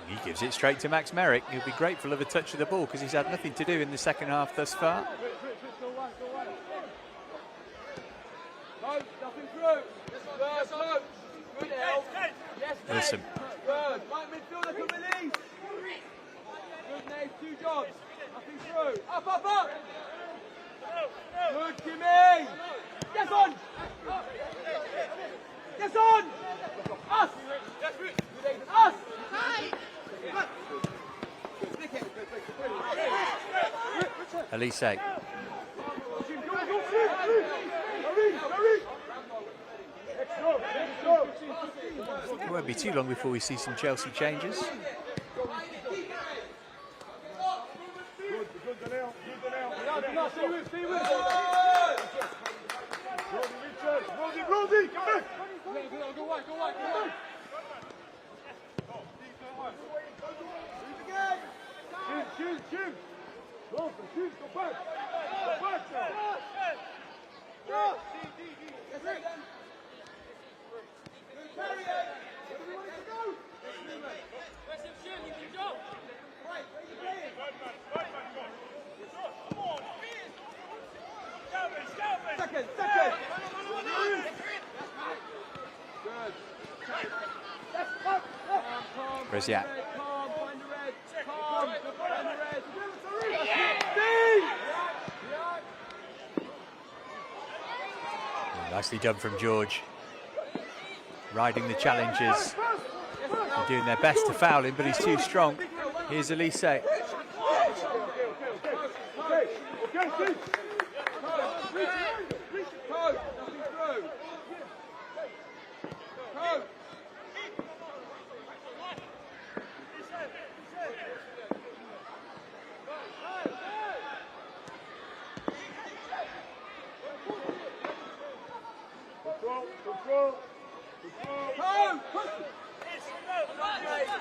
He gives it straight to Max Merrick. He'll be grateful of a touch of the ball because he's had nothing to do in the second half thus far.
Nothing through. Good help. Yes,
Wilson.
Good. Right midfielder can release. Good, Nate. 2 jobs. Nothing through. Up. Good, Jimmy. Yes, on. Yes, on. Us. Us.
Elise. It won't be too long before we see some Chelsea changes. Reziak. Nicely done from George. Riding the challenges. They're doing their best to foul him, but he's too strong. Here's Elise.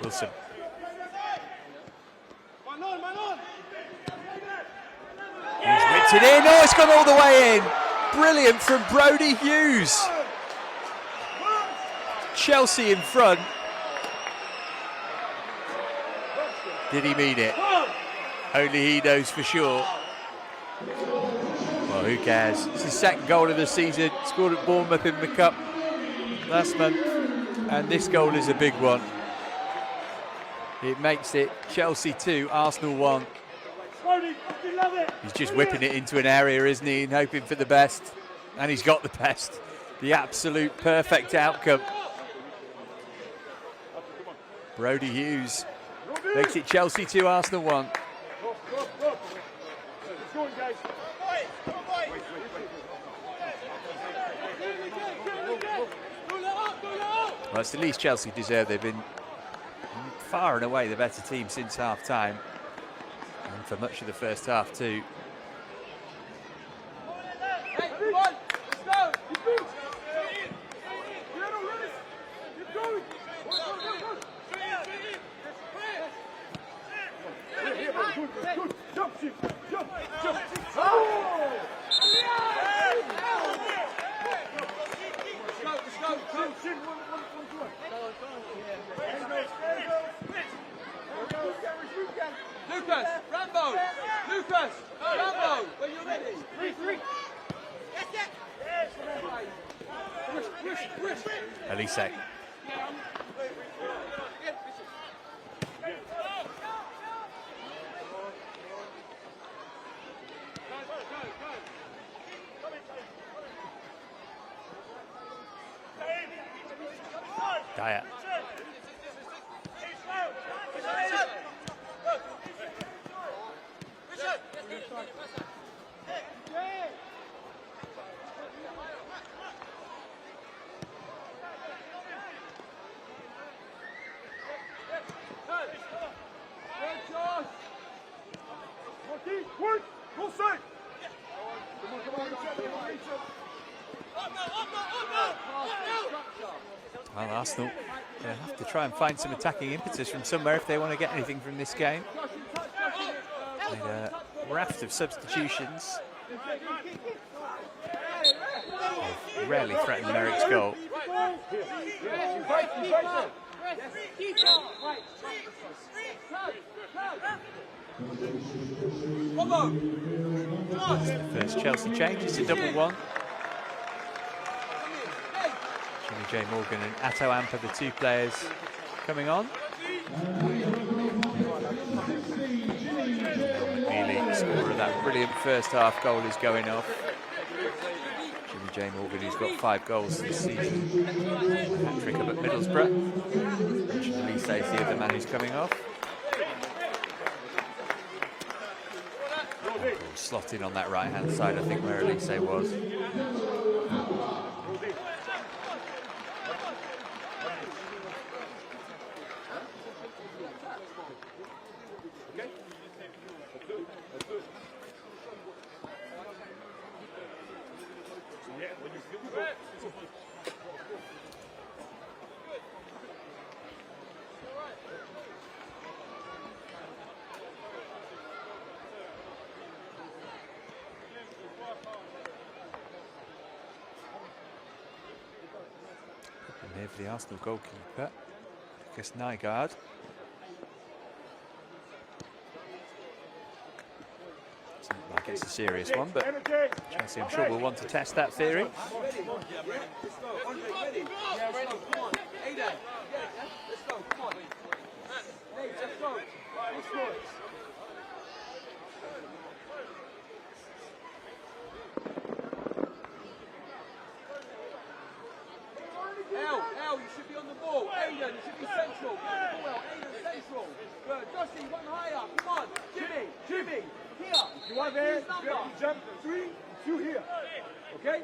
Wilson. He's whipped it in. Oh, it's gone all the way in. Brilliant from Brody Hughes. Chelsea in front. Did he mean it? Only he knows for sure. Well, who cares? It's his second goal of the season. Scored at Bournemouth in the Cup last month. And this goal is a big one. It makes it Chelsea 2, Arsenal 1. He's just whipping it into an area, isn't he, and hoping for the best. And he's got the best. The absolute perfect outcome. Brody Hughes makes it Chelsea 2, Arsenal 1. Well, it's the least Chelsea deserve. They've been far and away the better team since half-time. And for much of the first half too.
Lucas, Rambo, Lucas, Rambo, when you're ready. 3-3.
Elise. Dyer. Well, Arsenal have to try and find some attacking impetus from somewhere if they want to get anything from this game. Made a raft of substitutions. They've rarely threatened Merrick's goal. The first Chelsea change is a double one. Jimmy J. Morgan and Atto Amp are the two players coming on. McNeely, scorer of that brilliant first half goal, is going off. Jimmy J. Morgan, who's got 5 goals this season. Hat-trick up at Middlesbrough. Richard Elise is the other man who's coming off. Slotted on that right-hand side, I think, where Elise was. Here for the Arsenal goalkeeper, Lucas Nygaard. Doesn't like it's a serious one, but Chelsea, I'm sure, will want to test that theory.
should be on the ball. Aiden, you should be central. Get the ball out. Aiden, central. Good. Joshy, one higher. Come on. Jimmy, Jimmy. Here.
You want there, you have to jump 3, 2 here. Okay?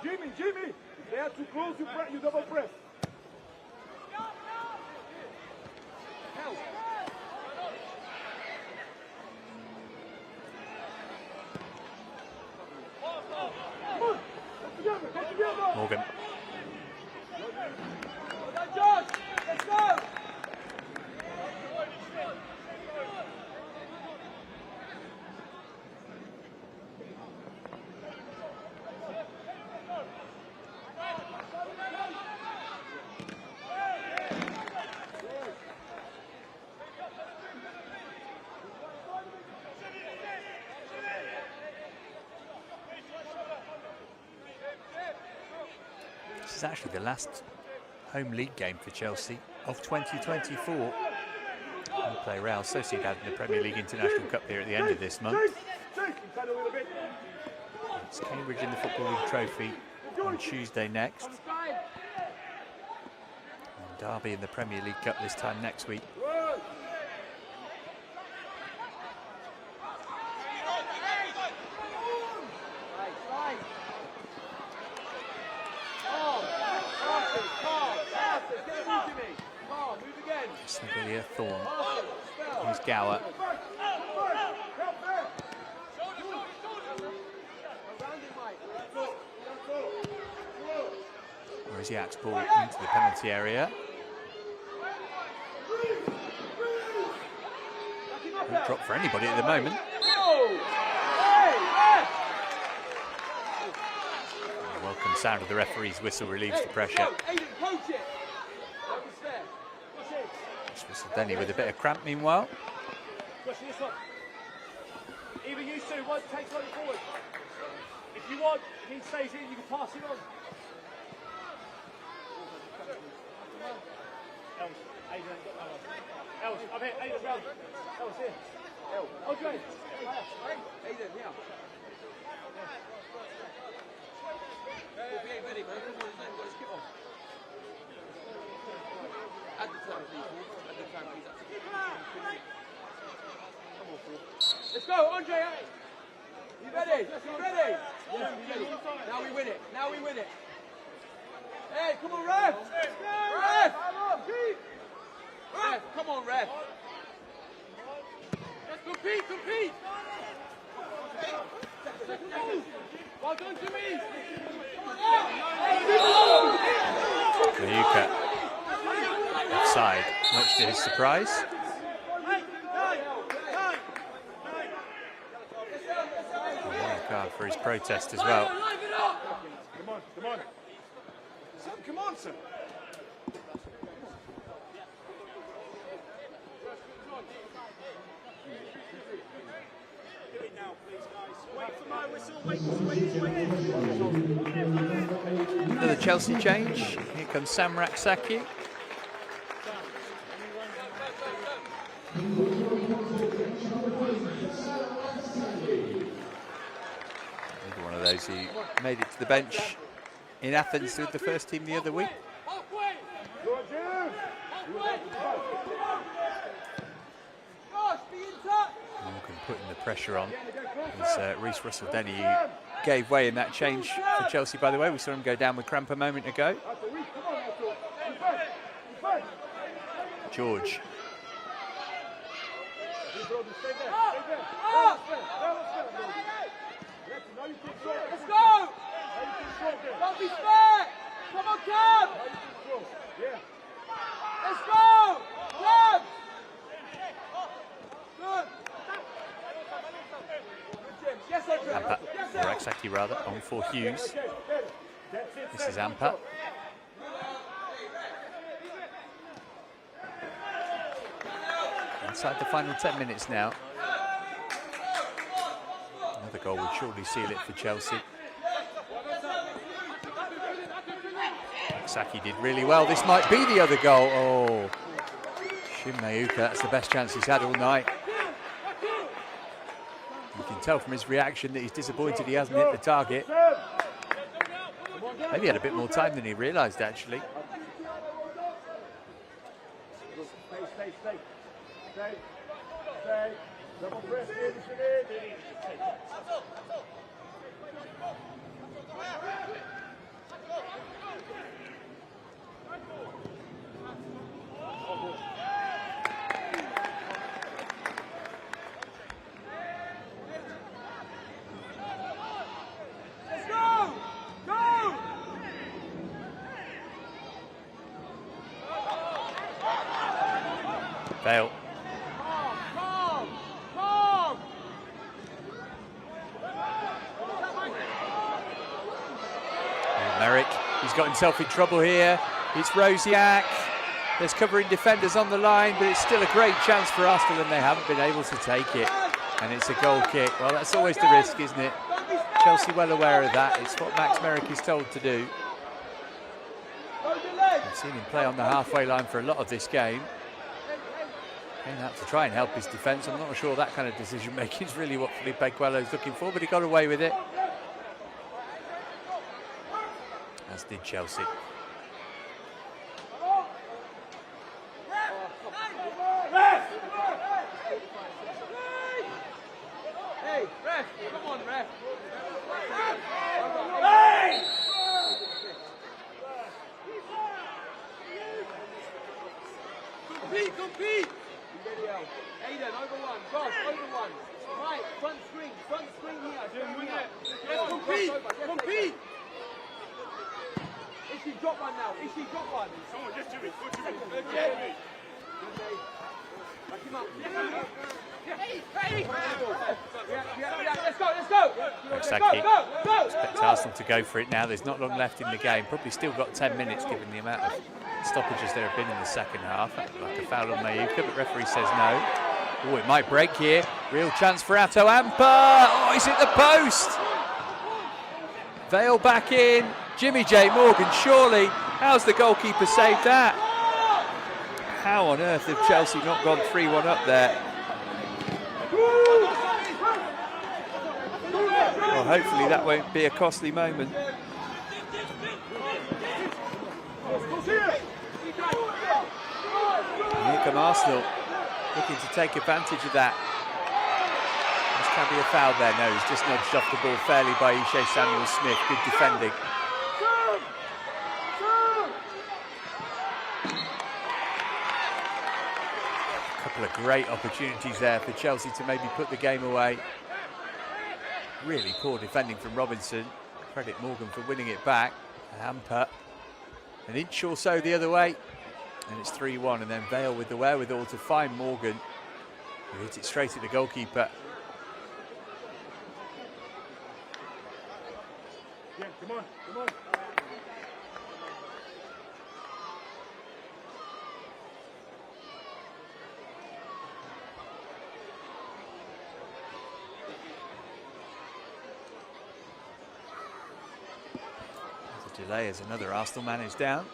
Jimmy, Jimmy. If they are too close, you double press.
Help.
Morgan.
Well done, Josh. Let's go.
This is actually the last home league game for Chelsea of 2024. We'll play Real Sociedad in the Premier League International Cup here at the end of this month. It's Cambridge in the Football League Trophy on Tuesday next. And Derby in the Premier League Cup this time next week. Sevilla Thorne. Here's Gower. Whereas the axe ball into the penalty area. Won't drop for anybody at the moment. The welcome sound of the referee's whistle relieves the pressure. Denny with a bit of cramp meanwhile.
Even you two, one takes one forward. If you want, if he stays in, you can pass it on. Els, Aiden ain't got no one. Els, I'm here, Aiden's round. Els, here. Andre.
Aiden, here. Be ready, man. Everyone's got his kit on. At the time, please. At the time, please. Come on, Paul. Let's go, Andre. You ready? You ready? Yeah. Now we win it. Now we win it. Hey, come on, ref. Ref. Ref, come on, ref. Let's compete, compete. Well done to me.
Mayuka offside, much to his surprise. A card for his protest as well.
Come on, come on. Son, come on, sir.
Do it now, please, guys. Wait for my whistle. Wait.
Another Chelsea change. Here comes Sam Raksaki. One of those who made it to the bench in Athens with the first team the other week. Morgan putting the pressure on. As Reece Russell-Denny, who gave way in that change for Chelsea, by the way. We saw him go down with cramp a moment ago. George.
Let's go! Don't be scared! Come on, Cam! Let's go! Cam! Good! Yes,
Ampa, or Raksaki rather, on for Hughes. This is Ampa. Inside the final 10 minutes now. Another goal would surely seal it for Chelsea. Raksaki did really well. This might be the other goal. Oh, Shin Mayuka, that's the best chance he's had all night. You can tell from his reaction that he's disappointed he hasn't hit the target. Maybe he had a bit more time than he realised, actually.
Stay. Double press in,
Let's go! Go!
Vale. Merrick, he's got himself in trouble here. It's Rosiak. There's covering defenders on the line, but it's still a great chance for Arsenal, and they haven't been able to take it. And it's a goal kick. Well, that's always the risk, isn't it? Chelsea well aware of that. It's what Max Merrick is told to do. I've seen him play on the halfway line for a lot of this game. Came out to try and help his defence. I'm not sure that kind of decision making is really what Felipe Coelho's looking for, but he got away with it. As did Chelsea.
Hey, ref, come on, ref. Compete! Aiden, over one. Cross, over one. Right, front screen here. Let's compete! Ishi, drop one now. Drop one.
Someone just do it. Go to it.
Back him up. Let's go. Go.
Expect Arsenal to go for it now. There's not long left in the game. Probably still got 10 minutes given the amount of stoppages there have been in the second half. That looked like a foul on Mayuka, but referee says no. Oh, it might break here. Real chance for Atto Amper. Oh, he's hit the post. Vale back in. Jimmy J. Morgan, surely. How's the goalkeeper saved that? How on earth have Chelsea not gone 3-1 up there? Well, hopefully that won't be a costly moment. And here come Arsenal, looking to take advantage of that. This can be a foul there. No, he's just nudged off the ball fairly by Ishe Samuel-Smith. Good defending. A couple of great opportunities there for Chelsea to maybe put the game away. Really poor defending from Robinson. Credit Morgan for winning it back. Amper, an inch or so the other way. And it's 3-1, and then Vale with the wherewithal to find Morgan, who hits it straight at the goalkeeper.
Yeah, come on.
There's a delay as another Arsenal man is down.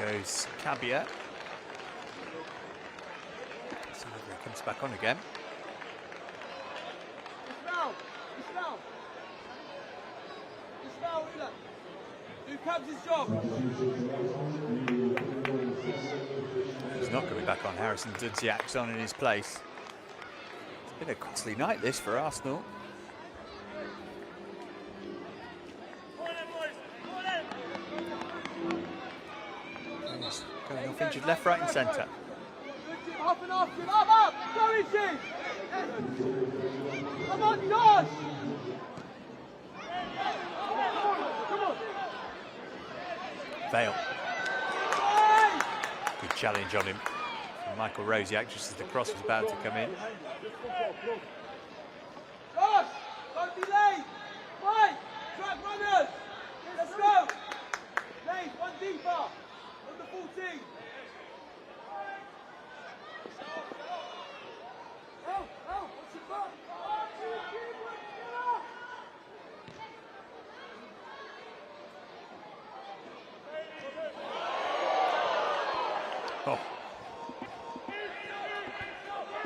Goes Cabia. See whether he comes back on again.
Do Cabs' job.
He's not coming back on. Harrison Dudziak's on in his place. It's been a costly night this for Arsenal. Going off injured left, right and centre.
Up and off, up! Go Ishi! Come on, Josh!
Vale. Good challenge on him from Michael Rosiak just as the cross was about to come in.
Josh, don't be late. Mike, track runners. Let's go. Lane, one deeper. On the 14. What's your fault?
Oh.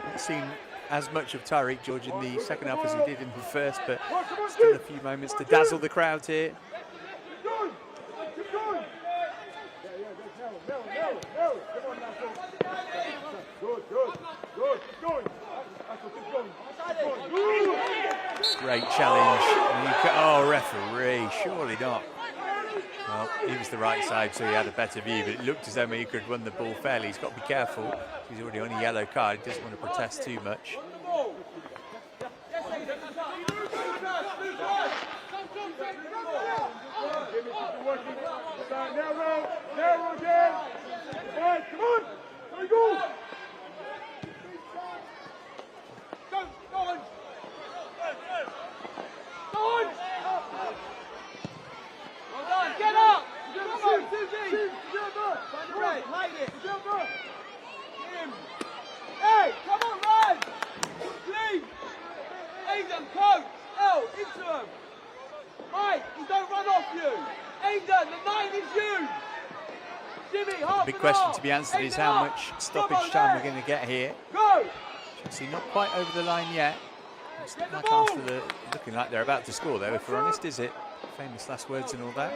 Not seen as much of Tyreek George in the second half as he did in the first, but still a few moments to dazzle the crowd here.
Keep going. Keep going. Come on now. Good. Keep going. Keep going. Good.
Great challenge. Oh, referee, surely not. Well, he was the right side, so he had a better view, but it looked as though he could run the ball fairly. He's got to be careful. He's already on a yellow card. He doesn't want to protest too much.
Narrow again. Right, come on. There we go. Go on.
Well done, get up! Come on, 2D! Find the red, hide it! Him! Hey, come on, run! Leave! Aiden, coach! L, into him! Mike, he don't run off you! Aiden, the 9 is you! Jimmy, half
The big question to be answered is how much stoppage time we're going to get here.
Go!
Chelsea not quite over the line yet. It's not like Arsenal are looking like they're about to score, though, if we're honest, is it? Famous last words and all that.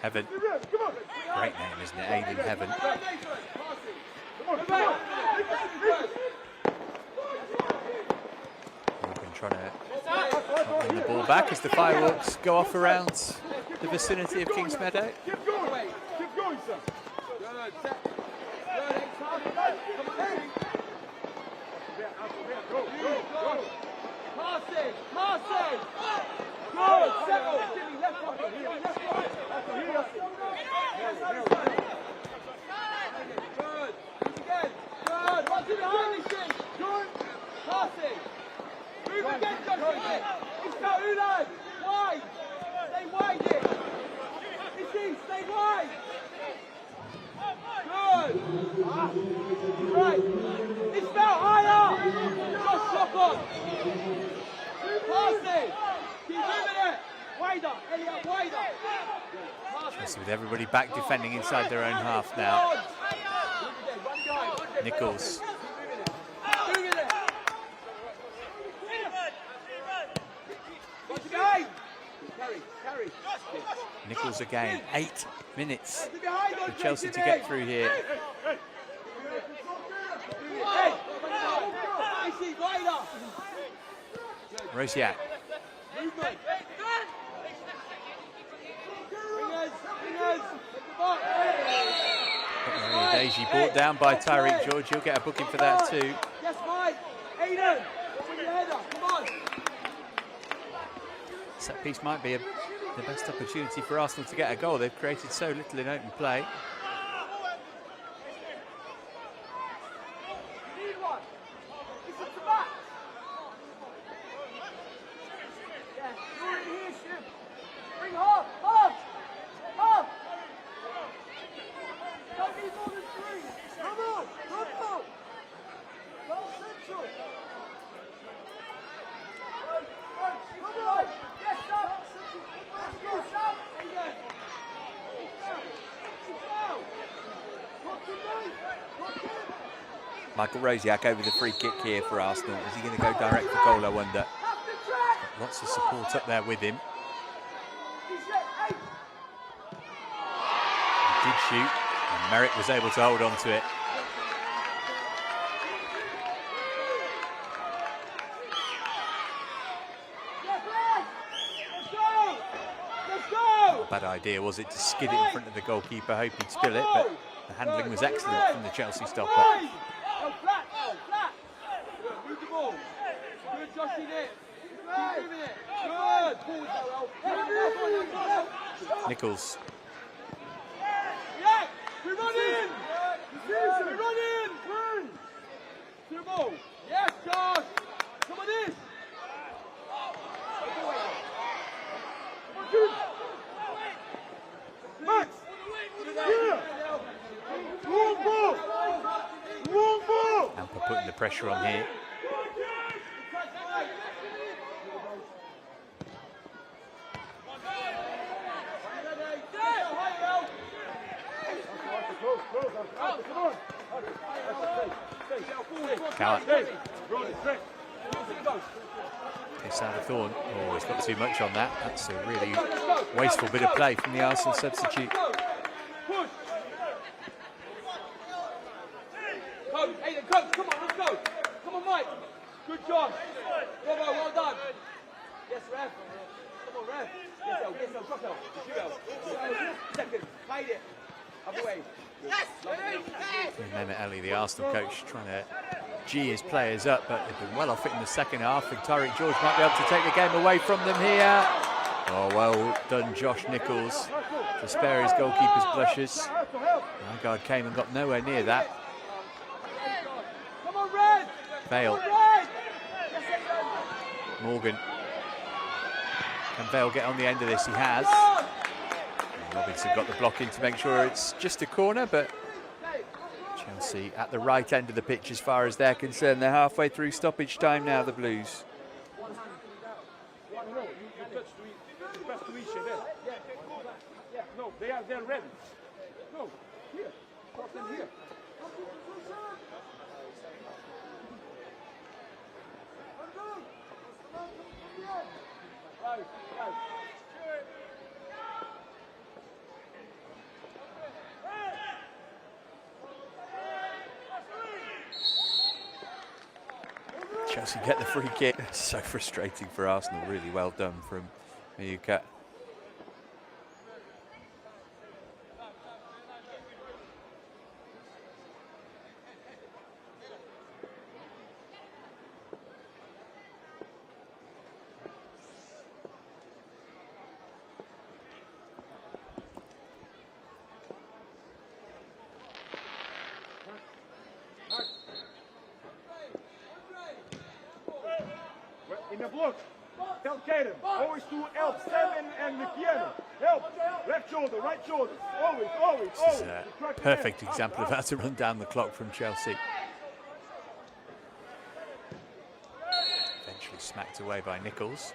Heaven. Great name, isn't it? Aiden Heaven. Morgan trying to win the ball back as the fireworks go off around the vicinity of Kings Meadow.
Keep going. Keep going, sir. Go.
Passing! Good! Settle! Jimmy, left right! Good! Again! Good! What's in behind this thing? Good! Passing! Move again, Josh! It's got Ulan! Wide! Stay wide here! It's in! Stay wide! Good! Right! It's now higher! Josh, lock on! Passing! Keep moving it! Wider! Elliot, wider!
Chelsea with everybody back defending inside their own half now. Nichols. Nichols again. 8 minutes for Chelsea to get through here. Rosiak. Deji brought down by Tyreek George. He'll get a booking for that too.
Yes, Mike. Aiden, with your header. Come on.
Set piece might be the best opportunity for Arsenal to get a goal. They've created so little in open play. Michael Rosiak over the free kick here for Arsenal. Is he going to go direct for goal, I wonder? Got lots of support up there with him. He did shoot, and Merritt was able to hold on to it. bad idea, was it, to skid it in front of the goalkeeper, hoping to spill it, but the handling was excellent from the Chelsea stopper.
Flat, flat. Good, move the ball. Good, Josh, in it. Keep moving it. Good.
Nichols.
Yeah, we run in. We run in. Run. To the ball. Yes, Josh. Come on in. Max. Yeah. Long ball. Long ball.
Amper putting the pressure on here. Cowart. Thorne. Oh, he's got too much on that. That's a really wasteful bit of play from the Arsenal substitute.
Push. Coach, Aiden, coach, come on, let's go. Come on, Mike. Good job. Bravo, well done. Yes, ref. Come on, ref. Yes, El, drop El. Shoot El. Second, made it. Other way. Yes.
Mehmet Ali, the Arsenal coach, trying to gee his players up, but they've been well off it in the second half, and Tyreek George might be able to take the game away from them here. Oh, well done, Josh Nichols, to spare his goalkeeper's blushes. Nygaard came and got nowhere near that.
Come on, Red.
Vale. Morgan. Can Vale get on the end of this? He has. Robinson got the block in to make sure it's just a corner, but Chelsea at the right end of the pitch as far as they're concerned. They're halfway through stoppage time now, the Blues.
No, they're ready. No, here. Put them here.
Chelsea get the free kick. So frustrating for Arsenal. Really well done from Miyuka.
In the block. Tell Kaden. Always to help Seven and Mikiano. Help. Left shoulder, right shoulder. Always, always,
This is
always.
a perfect example of how to run down the clock from Chelsea. Eventually smacked away by Nichols.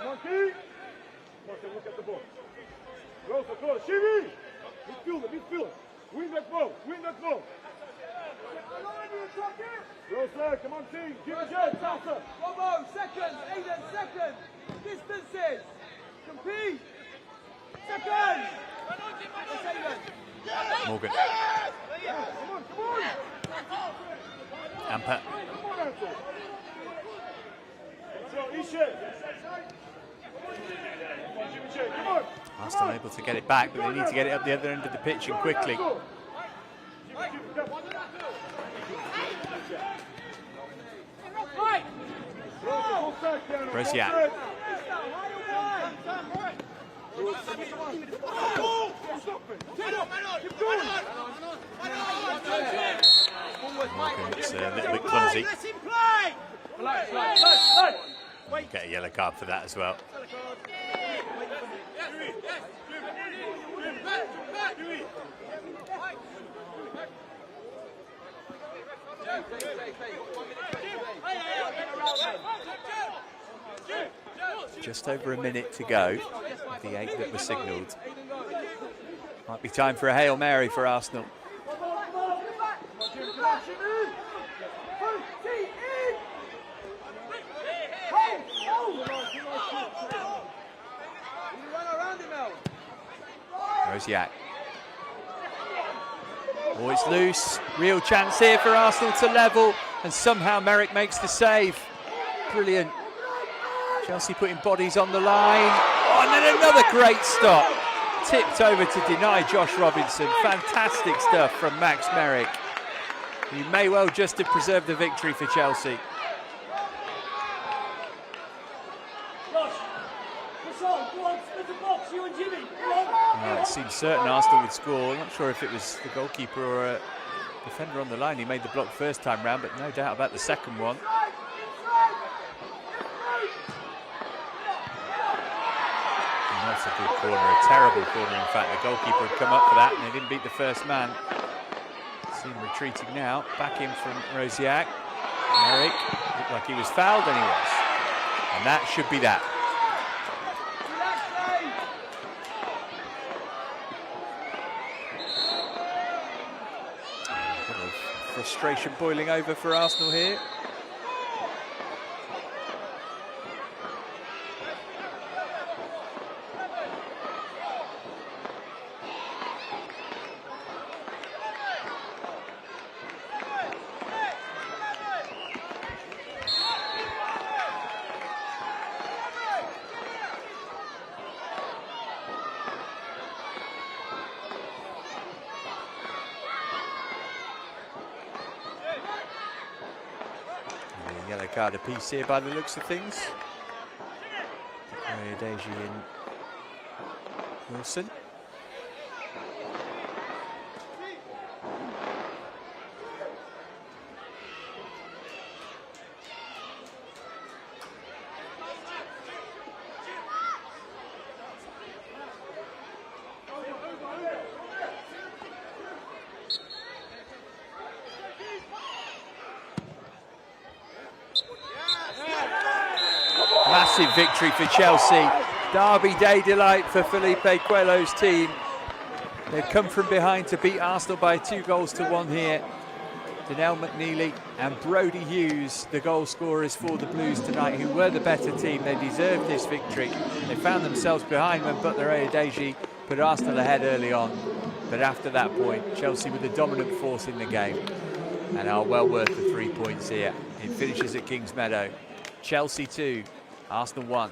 Monkey. Look at the ball. Closer, closer. Shivi! Midfielder. Win that ball. Closer, come on, team. Give it a closer.
Robo, seconds. Aiden, seconds. Distances. Compete. Seconds.
Morgan.
Come on.
Amper.
Come on, Anto. So, Ishe. Come on.
Arsenal able to get it back, but they need to get it up the other end of the pitch and quickly. Rosiak. Morgan, it's a little bit clumsy. Get a yellow card for that as well. Just over a minute to go. The 8 that were signalled. Might be time for a Hail Mary for Arsenal. Rosiak. Oh, it's loose. Real chance here for Arsenal to level, and somehow Merrick makes the save. Brilliant. Chelsea putting bodies on the line. Oh, and then another great stop. Tipped over to deny Josh Robinson. Fantastic stuff from Max Merrick. He may well just have preserved the victory for Chelsea. Well, it seemed certain Arsenal would score. I'm not sure if it was the goalkeeper or a defender on the line. He made the block first time round, but no doubt about the second one. And that's a good corner, a terrible corner. In fact, the goalkeeper had come up for that and they didn't beat the first man. See him retreating now. Back in from Rosiak. Merrick looked like he was fouled, and he was. And that should be that. Frustration boiling over for Arsenal here. Yellow card apiece here by the looks of things. Deji and Wilson. Massive victory for Chelsea. Derby day delight for Felipe Coelho's team. They've come from behind to beat Arsenal by 2-1 here. Donnell McNeely and Brodie Hughes, the goal scorers for the Blues tonight, who were the better team. They deserved this victory. They found themselves behind when Butler Adedeji put Arsenal ahead early on. But after that point, Chelsea were the dominant force in the game and are well worth the 3 points here. It finishes at Kings Meadow. Chelsea 2, Arsenal 1.